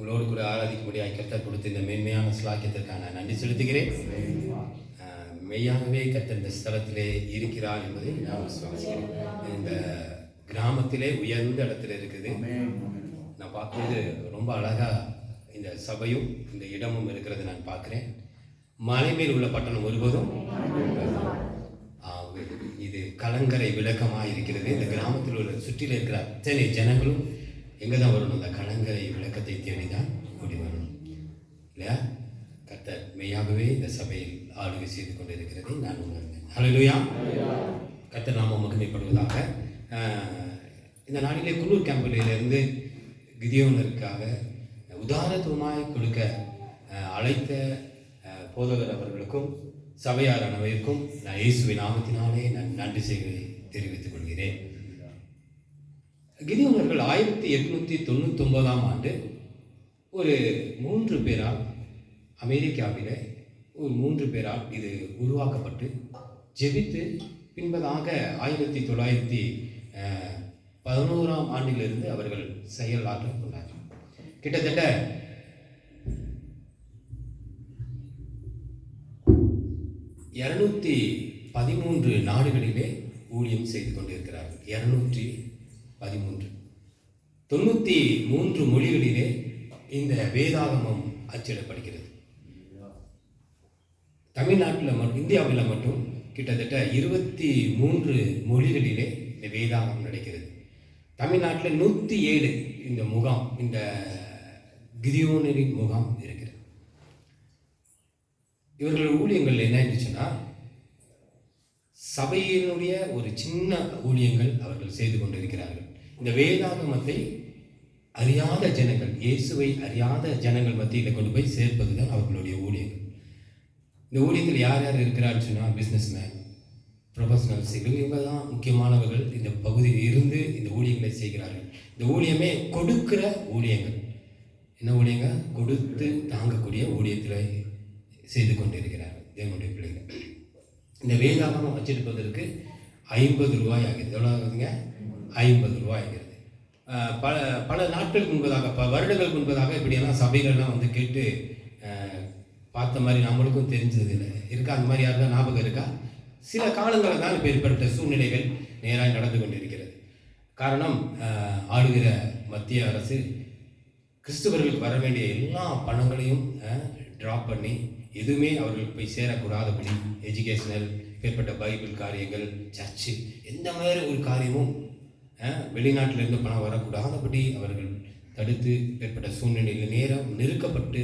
உங்களோடு கூட ஆராதிக்கும்படியாக கர்த்தர் கொடுத்த இந்த மேன்மையான ஸ்லாக்கியத்திற்கான நன்றி செலுத்துகிறேன். மெய்யாகவே கர்த்தர் இந்த ஸ்தலத்திலே இருக்கிறார் என்பதை நான் விசுவாசிக்கிறேன். இந்த கிராமத்திலே உயர்ந்த இடத்துல இருக்குது. நான் பார்க்கும்போது ரொம்ப அழகாக இந்த சபையும் இந்த இடமும் இருக்கிறது நான் பார்க்குறேன். மலை மேல் உள்ள பட்டணம் ஒருவதும் இது கலங்கரை விளக்கமாக இருக்கிறது. இந்த கிராமத்தில் உள்ள சுற்றில இருக்கிற அத்தனை ஜனங்களும் எங்கே தான் வரணும்? அந்த கலங்கரை விளக்கத்தை தேடி தான் ஓடி வரணும் இல்லையா? கர்த்தர் மெய்யாகவே இந்த சபையில் ஆளுகை செய்து கொண்டு இருக்கிறதை நான் உணர்ந்தேன். ஹல்லேலூயா. கர்த்தர் நாமம் மகிமைப்படுவதாக. இந்த நாளிலே குன்னூர் கேம்பிலிருந்து கிதியோனுக்காக உதாரணத்துவமாய் கொடுக்க அழைத்த போதகர் அவர்களுக்கும் சபையார் அனைவருக்கும் நான் இயேசுவின் நாமத்தினாலே நான் நன்றி செய்வதை தெரிவித்துக் கொள்கிறேன். கிதியோனர்கள் 1899ஆம் ஆண்டு ஒரு 3 பேரால் அமெரிக்காவில் ஒரு 3 பேரால் இது உருவாக்கப்பட்டு ஜெபித்து பின்பதாக 1911ஆம் ஆண்டிலிருந்து அவர்கள் செயலாற்ற கொண்டார்கள். கிட்டத்தட்ட 213 நாடுகளிலே ஊழியம் செய்து கொண்டிருக்கிறார்கள். 213 93 மொழிகளிலே இந்த வேதாகமம் அச்சிடப்படுகிறது. தமிழ்நாட்டில் மட்டும், இந்தியாவில் மட்டும் கிட்டத்தட்ட 23 மொழிகளிலே இந்த வேதாகமம் நடக்கிறது. தமிழ்நாட்டில் 107 இந்த முகாம், இந்த கிதியோனரின் முகாம் இருக்கிறது. இவர்கள் ஊழியங்கள் என்ன இருந்துச்சுன்னா, சபையினுடைய ஒரு சின்ன ஊழியங்கள் அவர்கள் செய்து கொண்டிருக்கிறார்கள். இந்த வேதாகமத்தை அறியாத ஜனங்கள், இயேசுவை அறியாத ஜனங்கள் மத்தியில் கொண்டு போய் சேர்ப்பது தான் அவர்களுடைய ஊழியங்கள். இந்த ஊழியத்தில் யார் யார் இருக்கிறான்னு சொன்னால், பிஸ்னஸ்மேன், ப்ரொஃபஷனல்ஸ், இவங்க தான் முக்கியமானவர்கள். இந்த பகுதியில் இருந்து இந்த ஊழியங்களை செய்கிறார்கள். இந்த ஊழியமே கொடுக்கிற ஊழியங்கள். என்ன ஊழியங்க? கொடுத்து தாங்கக்கூடிய ஊழியத்தில் செய்து கொண்டிருக்கிறார்கள் தேவனுடைய பிள்ளைகள். இந்த வேதாகமம் அச்சடிப்பதற்கு 50 ரூபாய் ஆகிறது. எவ்வளோ ஆகுதுங்க? 50 ரூபாய் ஆகிறது. பல நாட்களுக்கு முன்பதாக, வருடங்களுக்கு முன்பதாக இப்படியெல்லாம் சபைகள்லாம் வந்து கேட்டு பார்த்த மாதிரி நம்மளுக்கும் தெரிஞ்சது இல்லை இருக்கா? அந்த மாதிரி யாருக்கா ஞாபகம் இருக்கா? சில காலங்களில் தான் இப்போ ஏற்பட்ட சூழ்நிலைகள் நேராக நடந்து கொண்டிருக்கிறது. காரணம், ஆளுகிற மத்திய அரசு கிறிஸ்துவர்களுக்கு வர வேண்டிய எல்லா பணங்களையும் ட்ராப் பண்ணி எதுவுமே அவர்களுக்கு போய் சேரக்கூடாதபடி எஜுகேஷனல், ஏற்பட்ட பைபிள் காரியங்கள், சர்ச்சு, எந்த மாதிரி ஒரு காரியமும் வெளிநாட்டிலிருந்து பணம் வரக்கூடாதபடி அவர்கள் தடுத்து ஏற்பட்ட சூழ்நிலையில் நேரம் நெருக்கப்பட்டு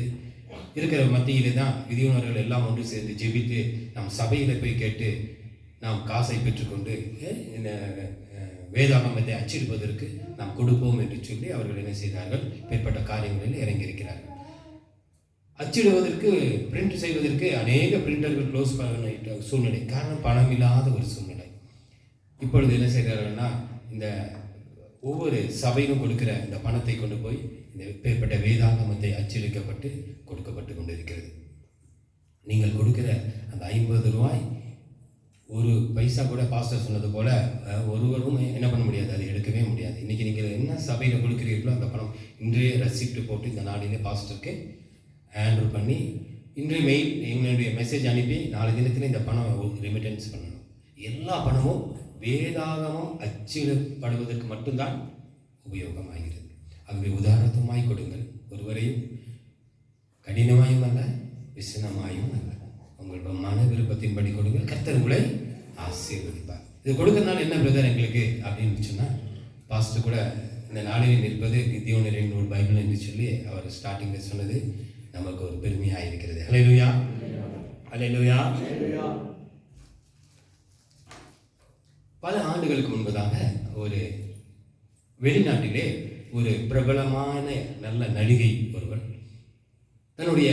இருக்கிற மத்தியிலே தான் கிதியோனர்கள் எல்லாம் ஒன்று சேர்ந்து ஜெபித்து நாம் சபையில் போய் கேட்டு நாம் காசை பெற்றுக்கொண்டு இந்த வேதாகமத்தை அச்சிடுவதற்கு நாம் கொடுப்போம் என்று சொல்லி அவர்கள் என்ன செய்தார்கள்? ஏற்பட்ட காரியங்களில் இறங்கியிருக்கிறார்கள். அச்சிடுவதற்கு, பிரிண்ட் செய்வதற்கு அநேக பிரிண்டர்கள் க்ளோஸ் பண்ண சூழ்நிலை. காரணம், பணம் இல்லாத ஒரு சூழ்நிலை. இப்பொழுது என்ன செய்கிறார்கள்னா, இந்த ஒவ்வொரு சபையும் கொடுக்கிற இந்த பணத்தை கொண்டு போய் இந்த பேர்பட்ட வேதாகமத்தை அச்சடிக்கப்பட்டு கொடுக்கப்பட்டு கொண்டிருக்கிறது. நீங்கள் கொடுக்கிற அந்த 50 ரூபாய் ஒரு பைசா கூட, பாஸ்டர் சொன்னது போல, ஒருவரும் என்ன பண்ண முடியாது, அதை எடுக்கவே முடியாது. இன்றைக்கி நீங்கள் என்ன சபையில் கொடுக்கிறீர்களோ அந்த பணம் இன்றைய ரெசிப்ட் போட்டு இந்த நாளிலே பாஸ்டருக்கு ஹேண்டில் பண்ணி இன்றைய மெயில், எங்களுடைய மெசேஜ் அனுப்பி 4 தினத்தில் இந்த பணம் ரிமிட்டன்ஸ் பண்ணணும். எல்லா பணமும் வேதாகமம் அச்சிடப்படுவதற்கு மட்டும்தான் உபயோகமாகிறது. ஆகவே உதாரணமாய் கொடுங்கள். ஒருவரையும் கடினமாயும் அல்ல, விசனமாயும் அல்ல, உங்களோட மன விருப்பத்தின்படி கொடுங்கள். கர்த்தர் உங்களை ஆசீர்வதிப்பார். இது கொடுக்கறதுனால என்ன பிரதர் எங்களுக்கு அப்படின்னு சொன்னால், பாஸ்டர் கூட இந்த நாளில் நிற்பது கிதியோனரின் ஒரு பைபிள் என்று சொல்லி அவர் ஸ்டார்டிங்கில் சொன்னது நமக்கு ஒரு பெருமையாக இருக்கிறது. ஹல்லேலூயா, ஹல்லேலூயா. பல ஆண்டுகளுக்கு முன்பதாக ஒரு வெளிநாட்டிலே ஒரு பிரபலமான நல்ல நடிகை ஒருவர் தன்னுடைய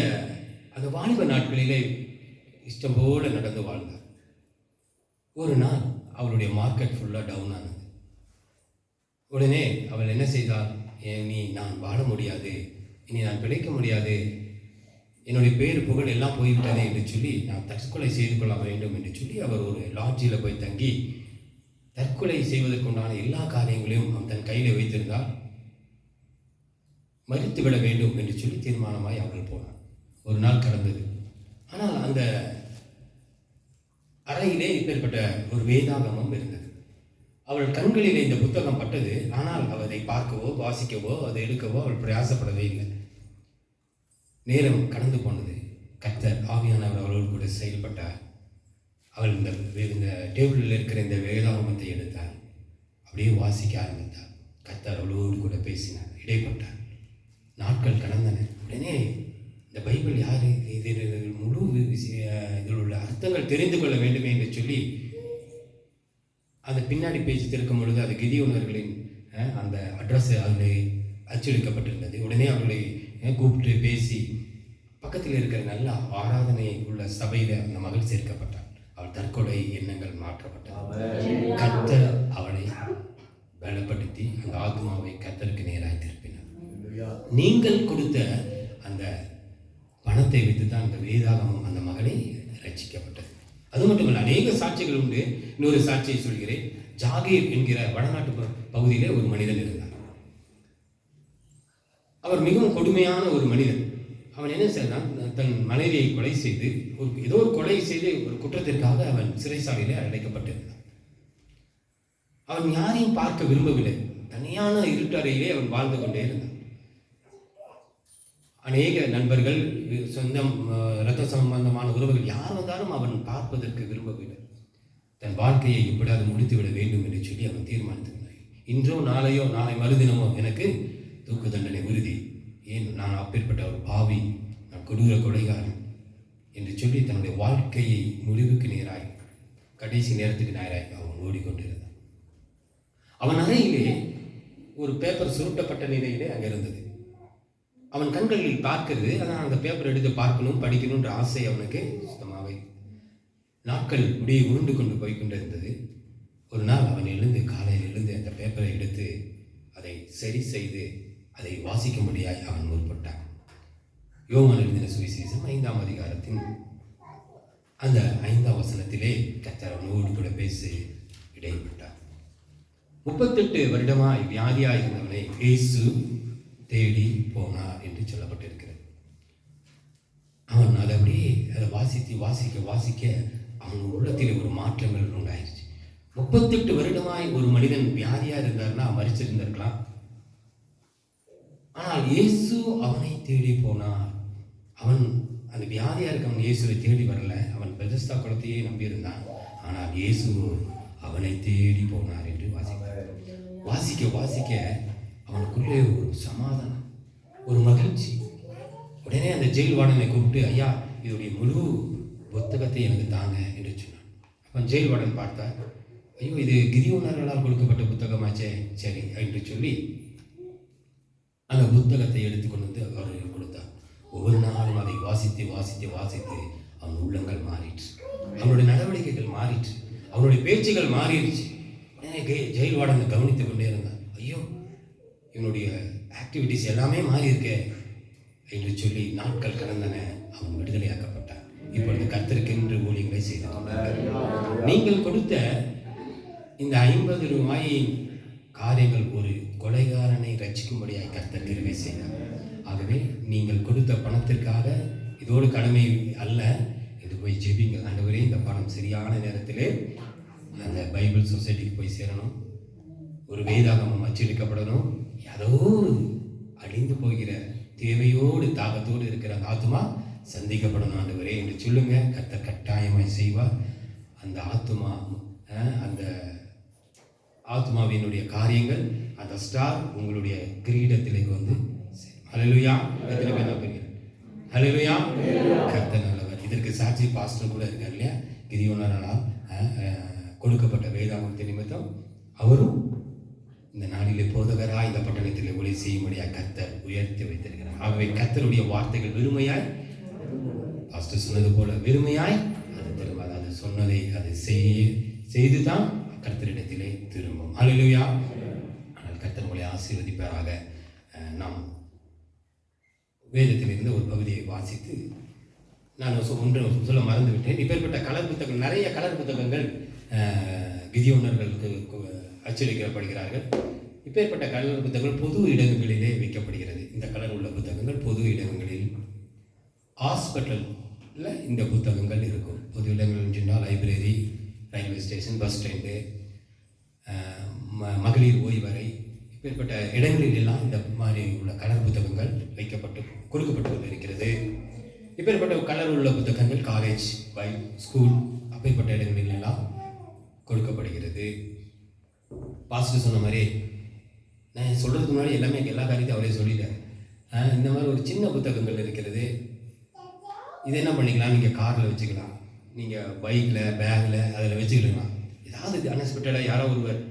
அந்த வாலிப நாட்களிலே இஷ்டம் போல நடந்து வாழ்ந்தார். ஒரு நாள் அவளுடைய மார்க்கெட் ஃபுல்லாக டவுன் ஆனது. உடனே அவள் என்ன செய்தாள்? நான் வாழ முடியாது, இனி நான் பிழைக்க முடியாது, என்னுடைய பேர் புகழ் எல்லாம் போய்விட்டதே என்று சொல்லி நான் தற்கொலை செய்து கொள்ள வேண்டும் என்று சொல்லி அவர் ஒரு லாட்ஜில் போய் தங்கி தற்கொலை செய்வதற்குண்டான எல்லா காரியங்களையும் அவன் தன் கையில் வைத்திருந்தால் மறித்து விட வேண்டும் என்று சொல்லி தீர்மானமாய் அவர்கள் போனார். ஒரு நாள் கடந்தது. ஆனால் அந்த அறையிலே இப்பேற்பட்ட ஒரு வேதாகமம் இருந்தது. அவள் கண்களிலே இந்த புத்தகம் பட்டது. ஆனால் அவள் அதை பார்க்கவோ வாசிக்கவோ அதை எடுக்கவோ அவள் பிரயாசப்படவே இல்லை. நேரம் கடந்து போனது. கர்த்தர் ஆவியானவர் அவளோடு கூட செயல்பட்டார். அவள் இந்த டேபிளில் இருக்கிற இந்த வேதாகமத்தை எடுத்தார். அப்படியே வாசிக்க ஆரம்பித்தார். கர்த்தர் அவளோடு கூட பேசினார், இடைப்பட்டார். நாட்கள் கடந்தன. உடனே இந்த பைபிள் யார், இது முழு இதில் உள்ள அர்த்தங்கள் தெரிந்து கொள்ள வேண்டுமே என்று சொல்லி அந்த பின்னாடி பேச்சு திறக்கும் பொழுது அது கிதியோனர்களின் அந்த அட்ரஸ் அதில் அச்சடிக்கப்பட்டிருந்தது. உடனே அவர்களை கூப்பிட்டு பேசி பக்கத்தில் இருக்கிற நல்ல ஆராதனை உள்ள சபையில் அந்த மகள் சேர்க்கப்பட்டாள். அவள் தற்கொலை எண்ணங்கள் மாற்றப்பட்டாள். கர்த்தர் அவளை பலப்படுத்தி அந்த ஆத்மாவை கர்த்தருக்கு நேராக திருப்பினார். நீங்கள் கொடுத்த அந்த பணத்தை வைத்து தான் அந்த வேதாகமம் அந்த மகளை ரட்சிக்கப்பட்டது. அது மட்டுமல்ல, அநேக சாட்சிகள் உண்டு. இன்னொரு சாட்சியை சொல்கிறேன். ஜாகீர் என்கிற வடநாட்டு பகுதியிலே ஒரு மனிதன் இருந்தார். அவர் மிகவும் கொடுமையான ஒரு மனிதன். அவன் என்ன செய்தான், தன் மனைவியை கொலை செய்து ஏதோ ஒரு கொலை செய்து ஒரு குற்றத்திற்காக அவன் சிறைசாலையிலே அடைக்கப்பட்டிருந்தான். அவன் யாரையும் பார்க்க விரும்பவில்லை. தனியான இருட்டறையிலே அவன் வாழ்ந்து கொண்டே இருந்தான். அநேக நண்பர்கள், சொந்தம், இரத்த சம்பந்தமான உறவுகள் யார் வந்தாலும் அவன் பார்ப்பதற்கு விரும்பவில்லை. தன் வாழ்க்கையை எப்படியாவது முடித்துவிட வேண்டும் என்று சொல்லி அவன் தீர்மானித்துவிட்டான். இன்றோ நாளையோ, நாளை மறுதினமோ எனக்கு தூக்கு தண்டனை உறுதி. ஏன், நான் அப்பேற்பட்ட ஒரு பாவி, நான் கொடூர கொலைகாரன் என்று சொல்லி தன்னுடைய வாழ்க்கையை முடிவுக்கு நேராய், கடைசி நேரத்துக்கு நேராய் அவன் ஓடிக்கொண்டிருந்தான். அவன் அறையிலே ஒரு பேப்பர் சுருட்டப்பட்ட நிலையிலே அங்கே இருந்தது. அவன் கண்களில் பார்க்கிறது, ஆனால் அந்த பேப்பர் எடுத்து பார்க்கணும், படிக்கணுன்ற ஆசை அவனுக்கு சுத்தமாகவே. நாட்கள் அப்படியே உருண்டு கொண்டு போய்கொண்டிருந்தது. ஒரு நாள் அவன் காலையில் எழுந்து அந்த பேப்பரை எடுத்து அதை சரி செய்து அதை வாசிக்கும்படியாய் அவன் முற்பட்டான். யோவான் எழுதின சுவிசேஷம் 5ஆம் அதிகாரத்தின் அந்த 5ஆம் வசனத்திலே கர்த்தர் அவனோடு கூட பேசி இடைப்பட்டார். 38 வருடமாய் வியாதியாய் இருந்தவனை இயேசு தேடி போனார் என்று சொல்லப்பட்டிருக்கிறது. அவன் அதை அப்படியே அதை வாசிக்க அவன் உள்ளத்தில் ஒரு மாற்றங்கள் உண்டாயிருச்சு. 38 வருடமாய் ஒரு மனிதன் வியாதியா இருந்தார்னா மரிச்சிருந்திருக்கலாம். ஆனால் இயேசு அவனை தேடி போனார். அவன் அந்த வியாதியா இருக்கவன் இயேசுவை தேடி வரல. அவன் பெதஸ்தா குளத்தையே நம்பியிருந்தான். ஆனால் இயேசு அவனை தேடி போனார் என்று வாசிக்க அவனுக்குள்ளே ஒரு சமாதானம், ஒரு மகிழ்ச்சி. உடனே அந்த ஜெயில் வார்டனை கூப்பிட்டு, ஐயா, இதோடைய முழு புத்தகத்தை எனக்கு தாங்க என்று சொன்னான். அவன் ஜெயில் வார்டன் பார்த்தார். ஐயோ, இது கிதியோனர்களால் கொடுக்கப்பட்ட புத்தகமாச்சே, சரி என்று சொல்லி அந்த புத்தகத்தை எடுத்துக்கொண்டு வந்து அவர்கள் கொடுத்தார். ஒவ்வொரு நாளும் அதை வாசித்து அவன் உள்ளங்கள் மாறிற்று, அவனுடைய நடவடிக்கைகள் மாறிற்று, அவனுடைய பேச்சுகள் மாறிடுச்சு. உடனே ஜெயில் வார்டனை கவனித்து கொண்டே இருந்தான். ஐயோ, இவனுடைய ஆக்டிவிட்டிஸ் எல்லாமே மாறி இருக்கே என்று சொல்லி நாட்கள் கடந்தன. அவன் விடுதலையாக்கப்பட்டான். இப்பொழுது கர்த்தருக்கென்று ஊழியங்களை செய்து கொண்டார். நீங்கள் கொடுத்த இந்த 50 ரூபாயின் காரியங்கள் ஒரு கொலைகாரனை ரட்சிக்கும்படியாய் கர்த்தர் கிருபை செய்தார். ஆகவே நீங்கள் கொடுத்த பணத்திற்காக இதோடு கடமை அல்ல, இது போய் ஜெபிங்கள். ஆண்டவரே, இந்த பணம் சரியான நேரத்திலே அந்த பைபிள் சொசைட்டிக்கு போய் சேரணும், ஒரு வேதாகமம் அச்சடிக்கப்படணும், ஏதோ அழிந்து போகிற தேவையோடு தாகத்தோடு இருக்கிற அந்த ஆத்மா சந்திக்கப்படணும் ஆண்டவரே என்று சொல்லுங்க. கர்த்தர் கட்டாயமாய் செய்வார். அந்த ஆத்மாவினுடைய காரியங்கள், அந்த ஸ்டார் உங்களுடைய கிரீடத்திലേക്ക് வந்து ஹல்லேலூயா. எத்தனை பேர் நம்புறீங்க? ஹல்லேலூயா. கர்த்தர் நல்லவர். இதற்கு சாட்சி பாஸ்டர் கூட இருக்கார் இல்லையா? கிதியோனரால் கொடுக்கப்பட்ட வேதாகமத்தின் நிமித்தம் அவரும் இந்த நாளிலே போதகராய் இந்த பட்டணத்தில் ஒளி செய்யும்படியாக கர்த்தர் உயர்த்தி வைத்திருக்கிறார். ஆகவே கர்த்தருடைய வார்த்தைகள் வெறுமையாய், பாஸ்டர் சொன்னது போல வெறுமையாய் அது திரும்பாது. அது சொன்னதை அது செய்துதான் கர்த்தரிடத்திலே திரும்பும். ஹல்லேலூயா. ஆனால் கர்த்தர் உங்களை ஆசீர்வதிப்பாராக. நாம் வேதத்திலிருந்து ஒரு பகுதியை வாசித்து நான் ஒன்று சொல்ல மறந்து விட்டேன். இப்பேற்பட்ட கலர் புத்தகங்கள், நிறைய கலர் புத்தகங்கள் கிதியோனர்களுக்கு அச்சடிக்கப்படுகிறார்கள். இப்பேற்பட்ட கலர் புத்தகங்கள் பொது இடங்களிலே வைக்கப்படுகிறது. இந்த கலர் உள்ள புத்தகங்கள் பொது இடங்களில், ஹாஸ்பிட்டலில் இந்த புத்தகங்கள் இருக்கும். பொது இடங்கள் சொன்னால் library, railway station, bus stand, மகளிர் ஓய்வறை, இப்பேற்பட்ட இடங்களில் எல்லாம் இந்த மாதிரி உள்ள கலர் புத்தகங்கள் கொடுக்கப்பட்டு இருக்கிறது. இப்பேற்பட்ட கலர் உள்ள புத்தகங்கள் காலேஜ், ஸ்கூல், அப்பேற்பட்ட இடங்களில் எல்லாம் கொடுக்கப்படுகிறது. பாஸ்டர் சொன்ன மாதிரி, நான் சொல்கிறதுக்கு முன்னாடி எல்லா காரியத்தையும் அவரே சொல்லிட்டேன். இந்த மாதிரி ஒரு சின்ன புத்தகங்கள் இருக்கிறது. இது என்ன பண்ணிக்கலாம், நீங்கள் காரில் வச்சுக்கலாம், நீங்கள் பைக்கில், பேக்கில் அதில் வச்சுக்கலாம். ஏதாவது அன்எக்ஸ்பெக்டடாக யாரோ ஒருவர்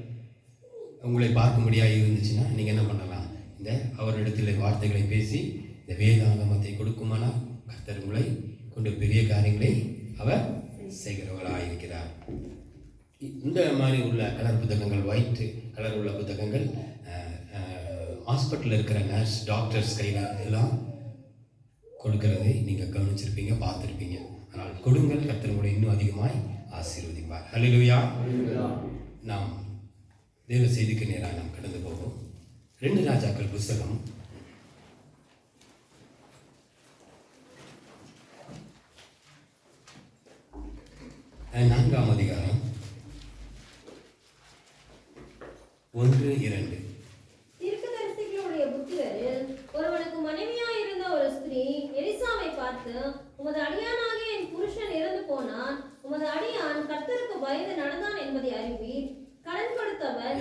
உங்களை பார்க்கும்படியாக இருந்துச்சுன்னா நீங்கள் என்ன பண்ணலாம், இந்த அவரிடத்தில் வார்த்தைகளை பேசி இந்த வேதாகமத்தை கொடுக்குமானால் கர்த்தர் உங்களை கொண்டு பெரிய காரியங்களை அவர் செய்கிறவராக இருக்கிறார். இந்த மாதிரி உள்ள கலர் புத்தகங்கள், ஒயிட் கலர் உள்ள புத்தகங்கள் ஹாஸ்பிட்டலில் இருக்கிற நர்ஸ், டாக்டர்ஸ் கையில் எல்லாம் கொடுக்கறதை நீங்கள் கவனிச்சிருப்பீங்க, பார்த்துருப்பீங்க. ஆனால் கொடுங்கள், கர்த்தர் உங்களை இன்னும் அதிகமாய் ஆசீர்வதிப்பார். ஹல்லேலூயா. நாம் தேவ செய்திக்கு நேராக நாம் கடந்து போவோம். 2 ராஜாக்கள் புஸ்தகம் 4ஆம் அதிகாரம் 1-2. தீர்க்கதரிசிகளுடைய புத்திரரில் ஒருவனுக்கு மனைவியாயிருந்த ஒரு ஸ்திரீ எலிசாவை பார்த்து, உமது அடியானாகிய என் புருஷன் இறந்து போனான், உமது அடியான் கர்த்தருக்கு பயந்து நடந்தான் என்பதை அறிவீர். கடன் கொடுத்தவன்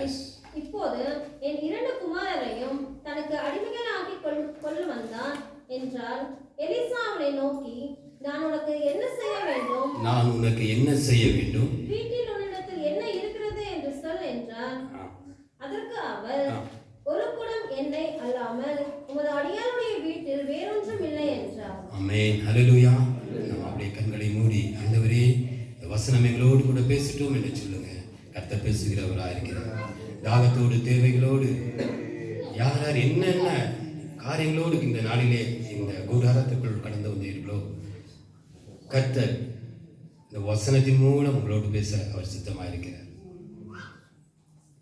இப்போது என் 2 குமாரரையும் தனக்கு அடிமைகளாக்கி கொள்ள வந்தான் என்றால், எலிசா அவனை நோக்கி, நான் உனக்கு என்ன செய்ய வேண்டும்? வீட்டில் உன்னிடத்தில் என்ன இருக்கிறது என்று சொல் என்றார். அதற்கு அவர், ஒரு குடம் எண்ணெய் அல்லாமல் உமது அடியானுடைய வீட்டில் வேறொன்றும் இல்லை என்றார். ஆமென். ஹல்லேலூயா. நாம் அப்படியே கண்களை மூடி, ஆண்டவரே இந்த வசனம் எங்களோடு கூட பேசட்டும் என்று சொல்லுங்க. கர்த்தர் பேசுகிறவராக இருக்கிறார். தாகத்தோடு, தேவைகளோடு, யார் என்னென்ன காரியங்களோடு இந்த நாளிலே இந்த கூடாரத்துக்குள் கடந்து வந்தீர்களோ, கர்த்தர் இந்த வசனத்தின் மூலம் உங்களோடு பேச அவர் சித்தமாக இருக்கிறார்.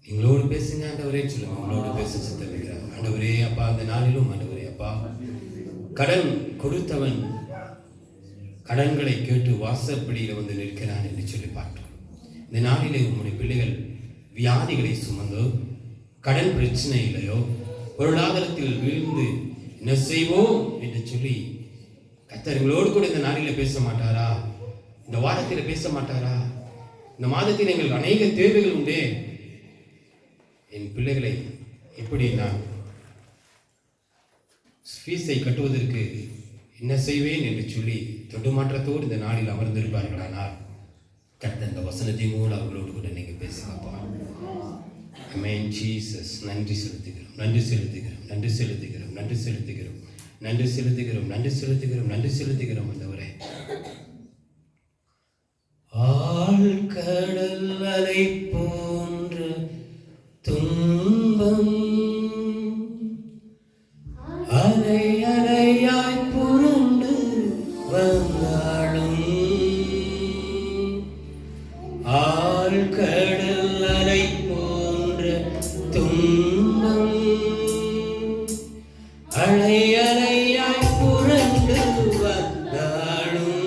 எங்களோடு பேசுங்க ஆண்டவரே சொல்லுங்க. உங்களோடு பேச சித்தம் இருக்கிறார். ஆண்டவரே அப்பா, அந்த நாளிலும் ஆண்டவரே அப்பா, கடன் கொடுத்தவன் கடன்களை கேட்டு வாசற்படியில் வந்து நிற்கிறான் என்று சொல்லி பார்க்கிறோம். இந்த நாளிலே உங்களுடைய பிள்ளைகள் வியாதிகளை சுமந்தோ, கடன் பிரச்சனையிலையோ, பொருளாதாரத்தில் விழுந்து என்ன செய்வோம் என்று சொல்லி கர்த்தர்களோடு கூட இந்த நாளிலே பேச மாட்டாரா? இந்த வாரத்தில் பேச மாட்டாரா? இந்த மாதத்தில் எங்களுக்கு அநேக தேவைகள் உண்டே, என் பிள்ளைகளை எப்படி நான் ஃபீஸை கட்டுவதற்கு என்ன செய்வேன் என்று சொல்லி தொண்டுமாற்றத்தோடு இந்த நாளில் அமர்ந்திருப்பார்களானால் கர்த்தர் இந்த வசனத்தின் மூலம் அவர்களோடு கூட நீங்கள் பேசுங்கப்பா. ஆமென். ஜீசஸ், நன்றி செலுத்துகிறோம், நன்றி செலுத்துகிறோம், நன்றி செலுத்துகிறோம், நன்றி செலுத்துகிறோம், நன்றி செலுத்துகிறோம், நன்றி செலுத்துகிறோம், நன்றி செலுத்துகிறோம். ஆண்டவரே, ஆழ்கடல் அலை போன்ற துன்பம் அலை அலையாய் புரண்டு வந்தாலும், ஆழ்கடல் அலை போன்ற துன்பம் அலை அலையாய் புரண்டு வந்தாலும்,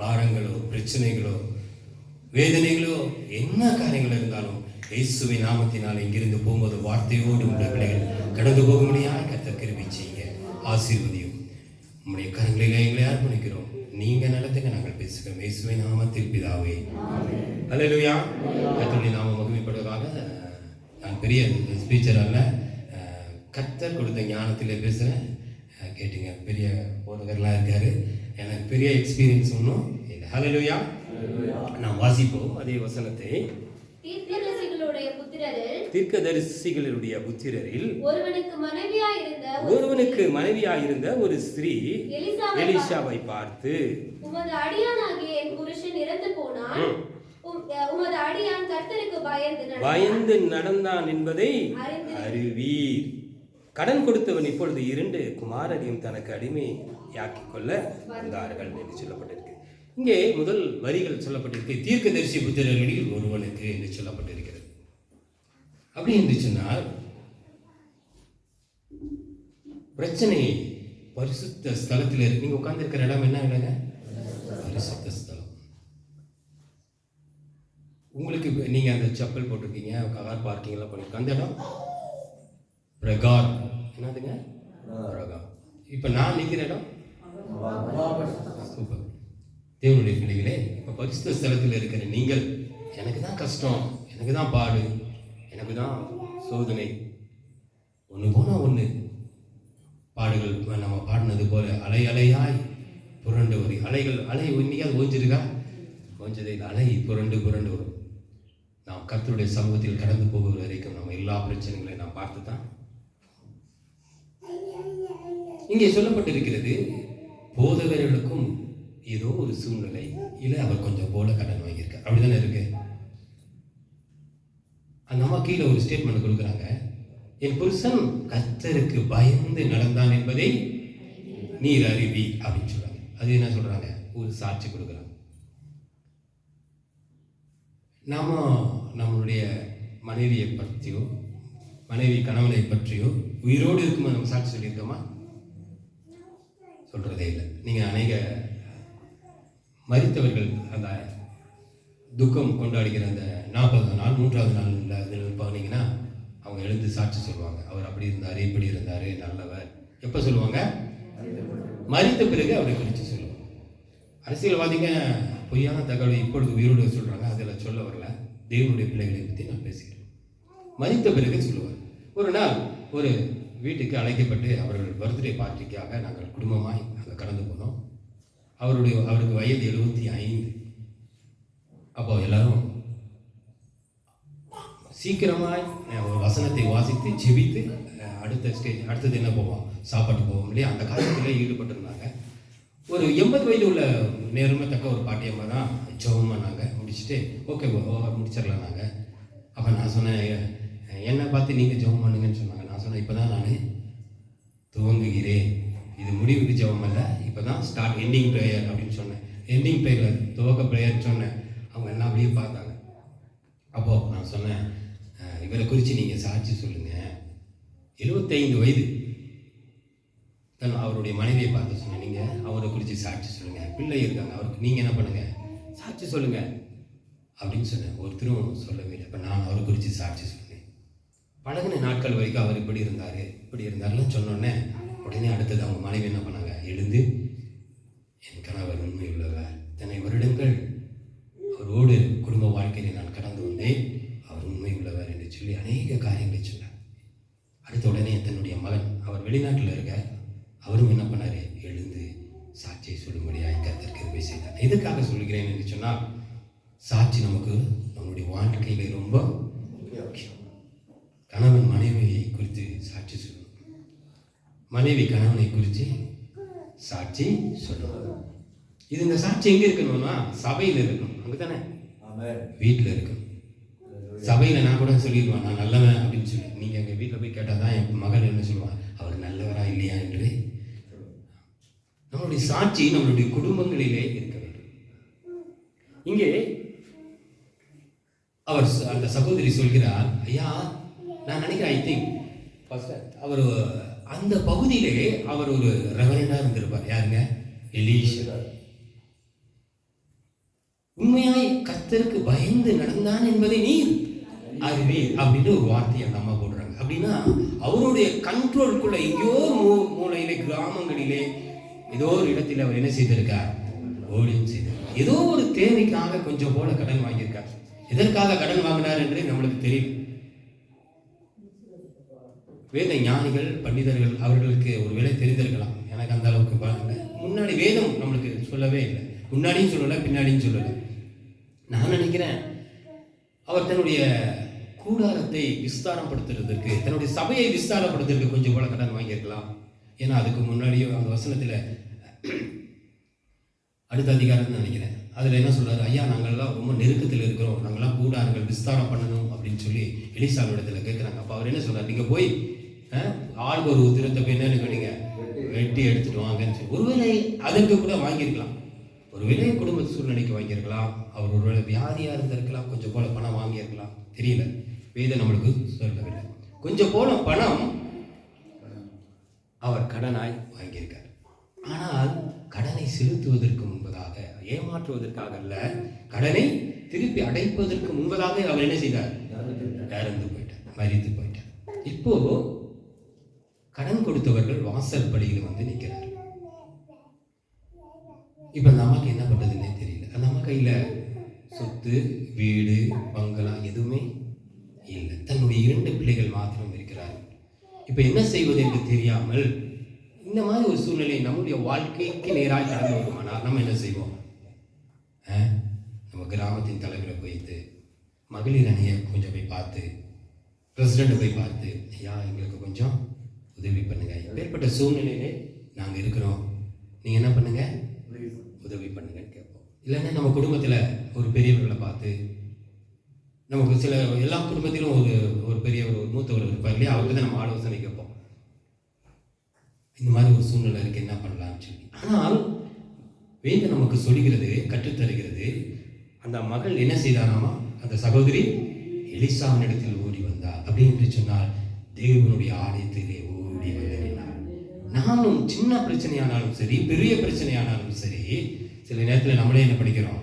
பாரங்களோ, பிரச்சனைகளோ, வேதனைகளோ, என்ன காரியங்கள் இருந்தாலும் இயேசுவின் நாமத்தினால் இங்கிருந்து போகும்போது வார்த்தையோடு உங்களுடைய பிள்ளைகள் கடந்து போக முடியாது. கர்த்தர் கிருபை செய்யுங்க, ஆசீர்வதியும். உங்களுடைய கரங்களிலே எங்களை அர்ப்பணிக்கிறோம். நீங்க நடத்துங்க, நாங்கள் பேசுகிறோம். இயேசுவின் நாமத்தில் பிதாவே, அல்லேலூயா. கர்த்தருடைய நாமம் மகிமைப்படுவதாக. நான் பெரிய ஸ்பீச்சர் அல்ல, கர்த்தர் கொடுத்த ஞானத்திலே பேசுகிறேன். கேட்டீங்க, பெரிய போதகர்லாம் இருக்காரு. எனக்கு பெரிய எக்ஸ்பீரியன்ஸ் ஒன்றும் இல்லை. அல்லேலூயா. நாம் வாசிப்போம் அதே வசனத்தை. தீர்க்கதரிசிகளுடைய புத்திரரில் ஒருவனுக்கு மனைவியாயிருந்த ஒரு ஸ்திரீ எலிசாவை பார்த்து, உமது அடியானாகிய என் புருஷன் இறந்து போனான், உமது அடியான் கர்த்தருக்கு பயந்து நடந்தான் என்பதை அறிவீர். கடன் கொடுத்தவன் இப்பொழுது 2 குமாரரையும் தனக்கு அடிமையாக்கிக் கொள்ள வந்தார்கள் என்று சொல்லப்பட்டிருக்கு. இங்கே முதல் வரிகள் சொல்லப்பட்டிருக்கு, தீர்க்கதரிசி புத்திரர்களில் ஒருவனுக்கு என்று சொல்லப்பட்டிருக்கிறது. அப்படி என்று சொன்னால் பிரச்சனை பரிசுத்த ஸ்தலத்தில் இருக்கு. நீங்க உட்கார்ந்து இருக்கிற இடம் என்ன இல்லைங்க? பரிசுத்த ஸ்தலம். உங்களுக்கு நீங்க அந்த செப்பல் போட்டிருக்கீங்க, கார் பார்க்கிங் எல்லாம் பண்ணிருக்க, அந்த இடம் பிரகார். என்னதுங்க? பிரகார். இப்ப நான் நிற்கிற இடம் சூப்பர். தேவனுடைய பிள்ளைகளே, இப்ப பரிசுத்த ஸ்தலத்தில் இருக்கிற நீங்கள், எனக்கு தான் கஷ்டம், எனக்கு தான் பாடு, எனக்கு தான் சோதனை, ஒன்று போனா ஒன்று பாடுகள். நம்ம பாடினது போல அலை அலையாய் புரண்டு வரும். அலை இன்னைக்காவது ஓஞ்சிருக்கா? ஓஞ்சதை அலை புரண்டு வரும். நாம் கர்த்தருடைய சமூகத்தில் கடந்து போகிற வரைக்கும் நம்ம எல்லா பிரச்சனைகளையும் நாம் பார்த்து தான். இங்கே சொல்லப்பட்டிருக்கிறது, போதகர்களுக்கும் ஏதோ ஒரு சூழ்நிலை இல்லை, அவர் கொஞ்சம் போல கடன் வாங்கியிருக்கார். அப்படிதானே இருக்கு. அந்த அம்மா கீழே ஒரு ஸ்டேட்மெண்ட் கொடுக்குறாங்க, என் புருஷன் கர்த்தருக்கு பயந்து நடந்தான் என்பதை நீர் அறிவி அப்படின்னு சொல்றாங்க. அது என்ன சொல்றாங்க? ஒரு சாட்சி கொடுக்குறாங்க. நாம நம்மளுடைய மனைவியை பற்றியோ, மனைவி கணவனை பற்றியோ உயிரோடு இருக்கும்போது நம்ம சாட்சி சொல்லியிருக்கோமா? சொல்றதே இல்லை. நீங்க அநேக மரித்தவர்கள் அந்த துக்கம் கொண்டாடுகிற அந்த 40 நாள் 3வது நாள் போனீங்கன்னா அவங்க எழுந்து சாட்சி சொல்லுவாங்க. அவர் அப்படி இருந்தார், இப்படி இருந்தார், நல்லவர். எப்போ சொல்லுவாங்க? மரித்த பிறகு அவரை குறித்து சொல்லுவாங்க. அரசியல்வாதிங்க பொய்யான தகவலை இப்பொழுது உயிரோடு சொல்றாங்க, அதில் சொல்ல வரல. தேவனுடைய பிள்ளைகளை பற்றி நான் பேசுகிறேன். மரித்த பிறகு சொல்லுவார். ஒரு நாள் ஒரு வீட்டுக்கு அழைக்கப்பட்டு அவர்கள் பர்த்டே பார்ட்டிக்காக நாங்கள் குடும்பமாய் அங்கே கடந்து போனோம். அவருக்கு வயது 75. அப்போ எல்லாரும் சீக்கிரமாய் ஒரு வசனத்தை வாசித்து ஜெபித்து அடுத்தது என்ன போவோம்? சாப்பாட்டு போவோம் இல்லையா? அந்த காலத்திலே ஈடுபட்டிருந்தாங்க. ஒரு 80 வயது உள்ள நேரமே தக்க ஒரு பாட்டியம்மா தான் ஜெபமாக நாங்கள் முடிச்சுட்டு ஓகே முடிச்சிடலாம் நாங்கள். அப்போ நான் சொன்னேன், என்னை பார்த்து நீங்கள் ஜெபம் பண்ணுங்கன்னு சொன்னாங்க. நான் சொன்னேன், இப்போ தான் நான் துவங்குகிறேன், இது முடிவுக்கு ஜெபம் அல்ல, இப்போ தான் ஸ்டார்ட் எண்டிங் ப்ரேயர் அப்படின்னு சொன்னேன். எண்டிங் ப்ரேயர் துவக்க ப்ரேயர் சொன்னேன். அவங்க எல்லாம் அப்படியே பார்த்தாங்க. அப்போது நான் சொன்னேன், இவரை குறித்து நீங்கள் சாட்சி சொல்லுங்கள். 75 வயது அவருடைய மனைவியை பார்த்து சொன்னேன், நீங்கள் அவரை குறித்து சாட்சி சொல்லுங்கள். பிள்ளை இருக்காங்க அவருக்கு, நீங்கள் என்ன பண்ணுங்கள்? சாட்சி சொல்லுங்கள் அப்படின்னு சொன்னேன். ஒருத்தரும் சொல்லவே இல்லை. இப்போ நான் அவரை குறித்து சாட்சி சொன்னேன். பழகின நாட்கள் வரைக்கும் அவர் இப்படி இருந்தார்லாம் சொன்னோன்னே உடனே அடுத்தது அவங்க மனைவி என்ன பண்ணாங்க? எழுந்து, என் கணவர் உண்மை உள்ளவர், இத்தனை வருடங்கள் அவரோடு குடும்ப வாழ்க்கையில் நான் கடந்து வந்தேன், அவர் உண்மை உள்ளவர் என்று சொல்லி அநேக காரியங்களை சொன்னார். அடுத்த உடனே தன்னுடைய மகன், அவர் வெளிநாட்டில் இருக்க, அவரும் என்ன பண்ணார்? எழுந்து சாட்சியை சொல்லும்படியாக கர்த்தர் கிருபை செய்தார். எதுக்காக சொல்கிறேன் என்று சொன்னால், சாட்சி நமக்கு நம்முடைய வாழ்க்கையில் ரொம்ப முக்கியம். கணவன் மனைவியை குறித்து சாட்சி சொல்லணும், மனைவி கணவனை குறித்து சாட்சி சொல்லணும். இது இந்த சாட்சி எங்கே இருக்கணும்னா சபையில் இருக்கணும். அங்கே தானே? வீட்டில் இருக்கணும். சபையில் நான் கூட சொல்லிடுவேன், நான் நல்லவன் அப்படின்னு சொல்லி. நீங்கள் எங்கள் வீட்டில் போய் கேட்டால் தான் என் மகள் என்ன சொல்லுவான், அவர் நல்லவரா இல்லையா என்று. நம்மளுடைய சாட்சி நம்மளுடைய குடும்பங்களிலே இருக்க வேண்டும். இங்கே அவர் அந்த சகோதரி சொல்கிறார், ஐயா நான் நினைக்கிறேன், ஐ திங்க் அவர் அந்த பகுதியிலே அவர் ஒரு ரெவரண்டா இருந்திருப்பார். யாருங்க? எலீஷா. உண்மையாய் கர்த்தருக்கு பயந்து நடந்தான் என்பதை நீர் அறிவீர் அப்படின்னு ஒரு வார்த்தையை அந்த அம்மா போடுறாங்க. அப்படின்னா அவருடைய கண்ட்ரோலுக்குள்ள எங்கேயோ மூலையிலே கிராமங்களிலே ஏதோ ஒரு இடத்தில் அவர் என்ன செய்திருக்கார், ஊழியம் செய்தார். ஏதோ ஒரு தேவைக்காக கொஞ்சம் போல கடன் வாங்கியிருக்கார். எதற்காக கடன் வாங்கினார் என்று நம்மளுக்கு தெரியும். வேத ஞானிகள் பண்டிதர்கள் அவர்களுக்கு ஒரு வேலை தெரிந்திருக்கலாம், எனக்கு அந்த அளவுக்கு பாருங்க. முன்னாடி வேதம் நம்மளுக்கு சொல்லவே இல்லை, முன்னாடியும் சொல்லலை பின்னாடியும் சொல்லலை. நான் நினைக்கிறேன் அவர் தன்னுடைய கூடாரத்தை விஸ்தாரப்படுத்துறதுக்கு, தன்னுடைய சபையை விஸ்தாரப்படுத்துறதுக்கு கொஞ்சம் போல கடன் வாங்கியிருக்கலாம். ஏன்னா அதுக்கு முன்னாடியும் அந்த வசனத்தில் அடுத்த அதிகாரம்னு நினைக்கிறேன், அதில் என்ன சொல்றாரு, ஐயா நாங்கள்லாம் ரொம்ப நெருக்கத்தில் இருக்கிறோம், நாங்கள்லாம் கூடாரங்கள் விஸ்தாரம் பண்ணணும் அப்படின்னு சொல்லி எலிசாவிடத்தில் கேட்குறாங்க. அப்போ அவர் என்ன சொல்றாரு, நீங்கள் போய் ஆளுக்கு ஒரு உத்திரத்தை போய் என்னன்னு கேட்டீங்க, வெட்டி எடுத்துட்டு வாங்கன்னு சொல்லி. ஒருவேளை அதற்கு கூட வாங்கியிருக்கலாம், ஒருவேளை குடும்ப சூழ்நிலைக்கு வாங்கியிருக்கலாம், அவர் ஒருவேளை வியாதியாக இருந்திருக்கலாம், கொஞ்சம் போல பணம் வாங்கியிருக்கலாம், தெரியல, வேதம் நம்மளுக்கு சொல்லவில்லை. கொஞ்சம் போல பணம் அவர் கடனாய் வாங்கியிருக்கார். ஆனால் கடனை செலுத்துவதற்கு முன்பதாக, ஏமாற்றுவதற்காக அல்ல, கடனை திருப்பி அடைப்பதற்கு முன்பதாக அவர் என்ன செய்தார், இறந்து போயிட்டார், மரித்து போயிட்டார். இப்போ கடன் கொடுத்தவர்கள் வாசல் படியில் வந்து நிற்கிறார். இப்போ அந்த அம்மாவுக்கு என்ன பண்ணுறதுன்னே தெரியல. அந்த அம்மா கையில் சொத்து, வீடு, பங்களா எதுவுமே இல்லை. தன்னுடைய 2 பிள்ளைகள் மாத்திரம் இருக்கிறார்கள். இப்போ என்ன செய்வது என்று தெரியாமல் இந்த மாதிரி ஒரு சூழ்நிலை நம்முடைய வாழ்க்கைக்கு நேராக கடந்து வருமானால் நம்ம என்ன செய்வோம்? நம்ம கிராமத்தின் தலைவரை போய்த்து, மகளிர் அணியை கொஞ்சம் போய் பார்த்து, பிரசிடெண்ட்டை போய் பார்த்து, ஐயா எங்களுக்கு கொஞ்சம் உதவி பண்ணுங்க, ஏற்பட்ட சூழ்நிலையிலே நாங்கள் இருக்கிறோம், நீங்கள் என்ன பண்ணுங்க, உதவி பண்ணுங்கன்னு கேட்போம். இல்லைன்னா நம்ம குடும்பத்தில் ஒரு பெரியவர்களை பார்த்து, நமக்கு சில எல்லா குடும்பத்திலும் ஒரு பெரியவர், ஒரு மூத்தவர் இருப்பார் இல்லையா, அவருக்கு தான் நம்ம ஆலோசனை கேட்போம், இந்த மாதிரி ஒரு சூழ்நிலை இருக்கு என்ன பண்ணலாம்னு சொல்லி. ஆனால் வேதம் நமக்கு சொல்லுகிறது, கற்றுத்தருகிறது, அந்த மகள் என்ன செய்தானாமா, அந்த சகோதரி எலிசாவின் இடத்தில் ஓடி வந்தார். அப்படி என்று சொன்னால் தேவனுடைய ஆலயத்திலே ஓடி வந்தார். நானும் சின்ன பிரச்சனையானாலும் சரி, பெரிய பிரச்சனையானாலும் சரி, சில நேரத்தில் நம்மளே என்ன பண்ணிக்கிறோம்,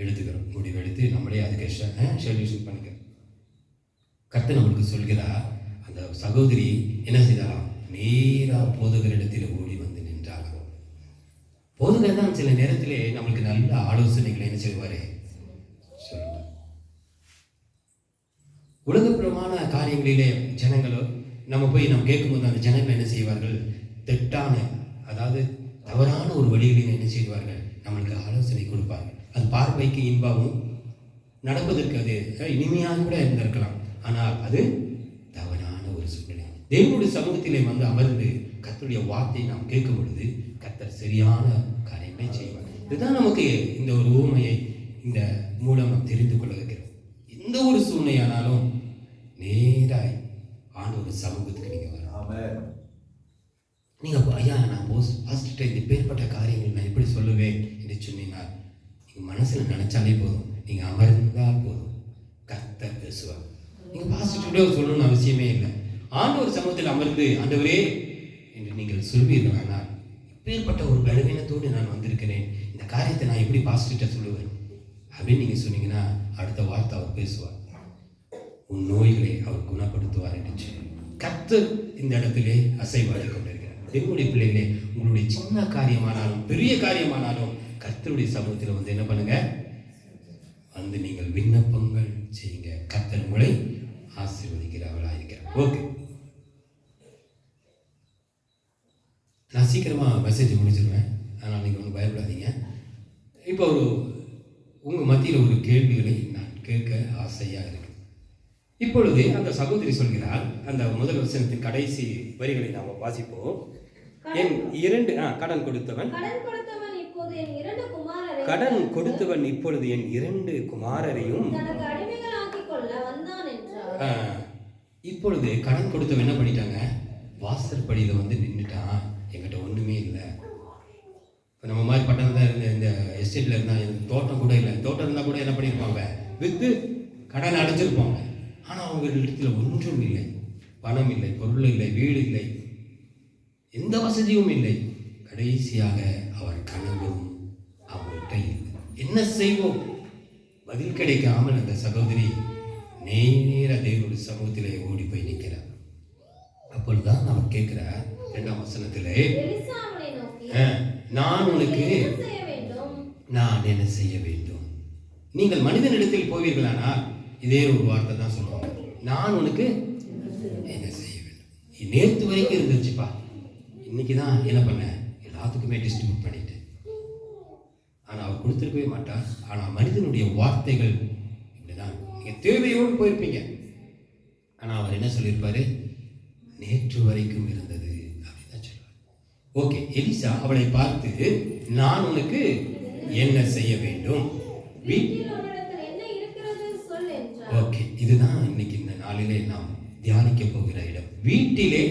எடுத்துக்கிறோம், முடிவெடுத்து நம்மளே அதுக்கு சொல்யூஷன் பண்ணிக்கிறோம். கர்த்தர் நம்மளுக்கு சொல்கிறார், அந்த சகோதரி என்ன செய்தாராம், நேராக போதகர் இடத்தில் ஓடி வந்து நின்றார்கள். போதகர் தான் சில நேரத்திலே நம்மளுக்கு நல்ல ஆலோசனைகளை என்ன செய்வாரு, சொல்லுவார். உலகப்புறமான காரியங்களிலே ஜனங்களோ நம்ம போய் நம்ம கேட்கும்போது அந்த ஜனங்கள் என்ன செய்வார்கள், தெட்டான, அதாவது தவறான ஒரு வழிகளில் என்ன செய்வார்கள், நம்மளுக்கு ஆலோசனை கொடுப்பார்கள். அது பார்வைக்கு இன்பாவும், நடப்பதற்கு அது இனிமையாக கூட இருந்திருக்கலாம், ஆனால் அது தவறான ஒரு சூழ்நிலை. தேவனுடைய சமூகத்திலே வந்து அமர்ந்து கர்த்தருடைய வார்த்தையை நாம் கேட்கும் பொழுது கர்த்தர் சரியான காரியங்களை செய்வார். இதுதான் நமக்கு இந்த ஒரு ஊமையை இந்த மூலம் நாம் தெரிந்து கொள்ள வைக்கிறோம். எந்த ஒரு சூழ்நிலையானாலும் நேராய் ஆண்டவர் சமூகத்துக்கு நீங்க வரலாம். நீங்க ஐயா நான் பாஸ்டர்ட்ட இந்த பேர்பட்ட காரியங்கள் நான் எப்படி சொல்லுவேன் என்று சொன்னீங்கன்னா, நீங்க மனசுல நினைச்சாலே போதும், நீங்க அமர்ந்தால் போதும், கர்த்தர் பேசுவார். நீங்க பாஸ்டர்கிட்ட சொல்லணும்னு அவசியமே இல்லை. ஆண்டவர் சமூகத்தில் அமர்ந்து ஆண்டவரே என்று நீங்கள் சொல்வீர்கள். ஆனால் இப்பேற்பட்ட ஒரு பலவீனத்தோடு நான் வந்திருக்கிறேன், இந்த காரியத்தை நான் எப்படி பாஸ்டர்கிட்ட சொல்லுவேன் அப்படின்னு நீங்க சொன்னீங்கன்னா, அடுத்த வார்த்தை அவர் பேசுவார், உன் நோய்களை அவர் குணப்படுத்துவார் என்று சொல்லி கர்த்தர் இந்த இடத்திலே அசைவாடி கொண்டிருக்கிறார். தேவனுடைய பிள்ளைகளே, உங்களுடைய சின்ன காரியமானாலும் பெரிய காரியமானாலும் கர்த்தருடைய சமூகத்தில் வந்து என்ன பண்ணுங்க, வந்து நீங்கள் விண்ணப்பங்கள் செய்யுங்க. கர்த்தர் உங்களை ஆசீர்வதிக்கிறவர்களாக இருக்கிறார். ஓகே, நான் சீக்கிரமாக மெசேஜ் முடிச்சிருவேன், அதனால் நீங்கள் ஒன்றும் பயப்படாதீங்க. இப்போ உங்கள் மத்தியில் ஒரு கேள்விகளை நான் கேட்க ஆசையாக இருக்கு. இப்பொழுது அந்த சகோதரி சொல்கிறார், அந்த முதல் வசனத்தின் கடைசி வரிகளை நாம் வாசிப்போம். என் 2 கடன் கொடுத்தவன் இப்பொழுது என் 2 குமாரரையும் இப்பொழுது கடன் கொடுத்தவன் என்ன பண்ணிட்டாங்க, வாசற்படியில் வந்து நின்றுட்டான், என்கிட்ட ஒன்றுமே இல்லை. இப்போ நம்ம மாதிரி பட்டணம் தான் இருந்த இந்த எஸ்டேட்டில் இருந்தால் எனக்கு தோட்டம் கூட இல்லை, தோட்டம் இருந்தால் கூட என்ன பண்ணியிருப்பாங்க, விற்று கடன் அடைச்சிருப்பாங்க. ஆனால் அவங்க இடத்துல ஒன்றும் இல்லை, பணம் இல்லை, பொருள் இல்லை, வீடு இல்லை, எந்த வசதியும் இல்லை. கடைசியாக அவர் கனவும் அவங்கள்ட்ட இல்லை. என்ன செய்வோம்? பதில் கிடைக்காமல் அந்த சகோதரி நேர தேவனுடைய சமூகத்திலே ஓடி போய் நிற்கிறார். அப்பொழுதுதான் அவர் கேட்கிறார் 2ஆம் வசனத்திலே, எலிசா அவனை நோக்கி, நான் உனக்கு என்ன செய்ய வேண்டும்? நான் என்ன செய்ய வேண்டும்? நீங்கள் மனிதனிடத்தில் போவீர்களானால் இதே ஒரு வார்த்தை தான் சொல்லுவாங்க, நான் உனக்கு என்ன செய்ய வேண்டும். நேற்று வரைக்கும் இருந்துச்சுப்பா, இன்னைக்கு தான் என்ன பண்ண, எல்லாத்துக்குமே டிஸ்ட்ரிபியூட் பண்ணிட்டேன். ஆனால் அவர் கொடுத்துருக்கவே மாட்டார். ஆனால் மனிதனுடைய வார்த்தைகள் இப்படிதான். நீங்கள் தேவையோடு போயிருப்பீங்க, ஆனால் அவர் என்ன சொல்லியிருப்பாரு, நேற்று வரைக்கும் இருந்தது அப்படின்னு தான் சொல்லுவார். ஓகே, எலிசா அவளை பார்த்து, நான் உனக்கு என்ன செய்ய வேண்டும்? வீட்டில் உன்னிடத்தில் என்ன இருக்கிறது சொல் என்றார். ஓகே, இதுதான் இன்னைக்கு இந்த நாளிலே நாம் தியானிக்க போகிற இடம். வீட்டிலே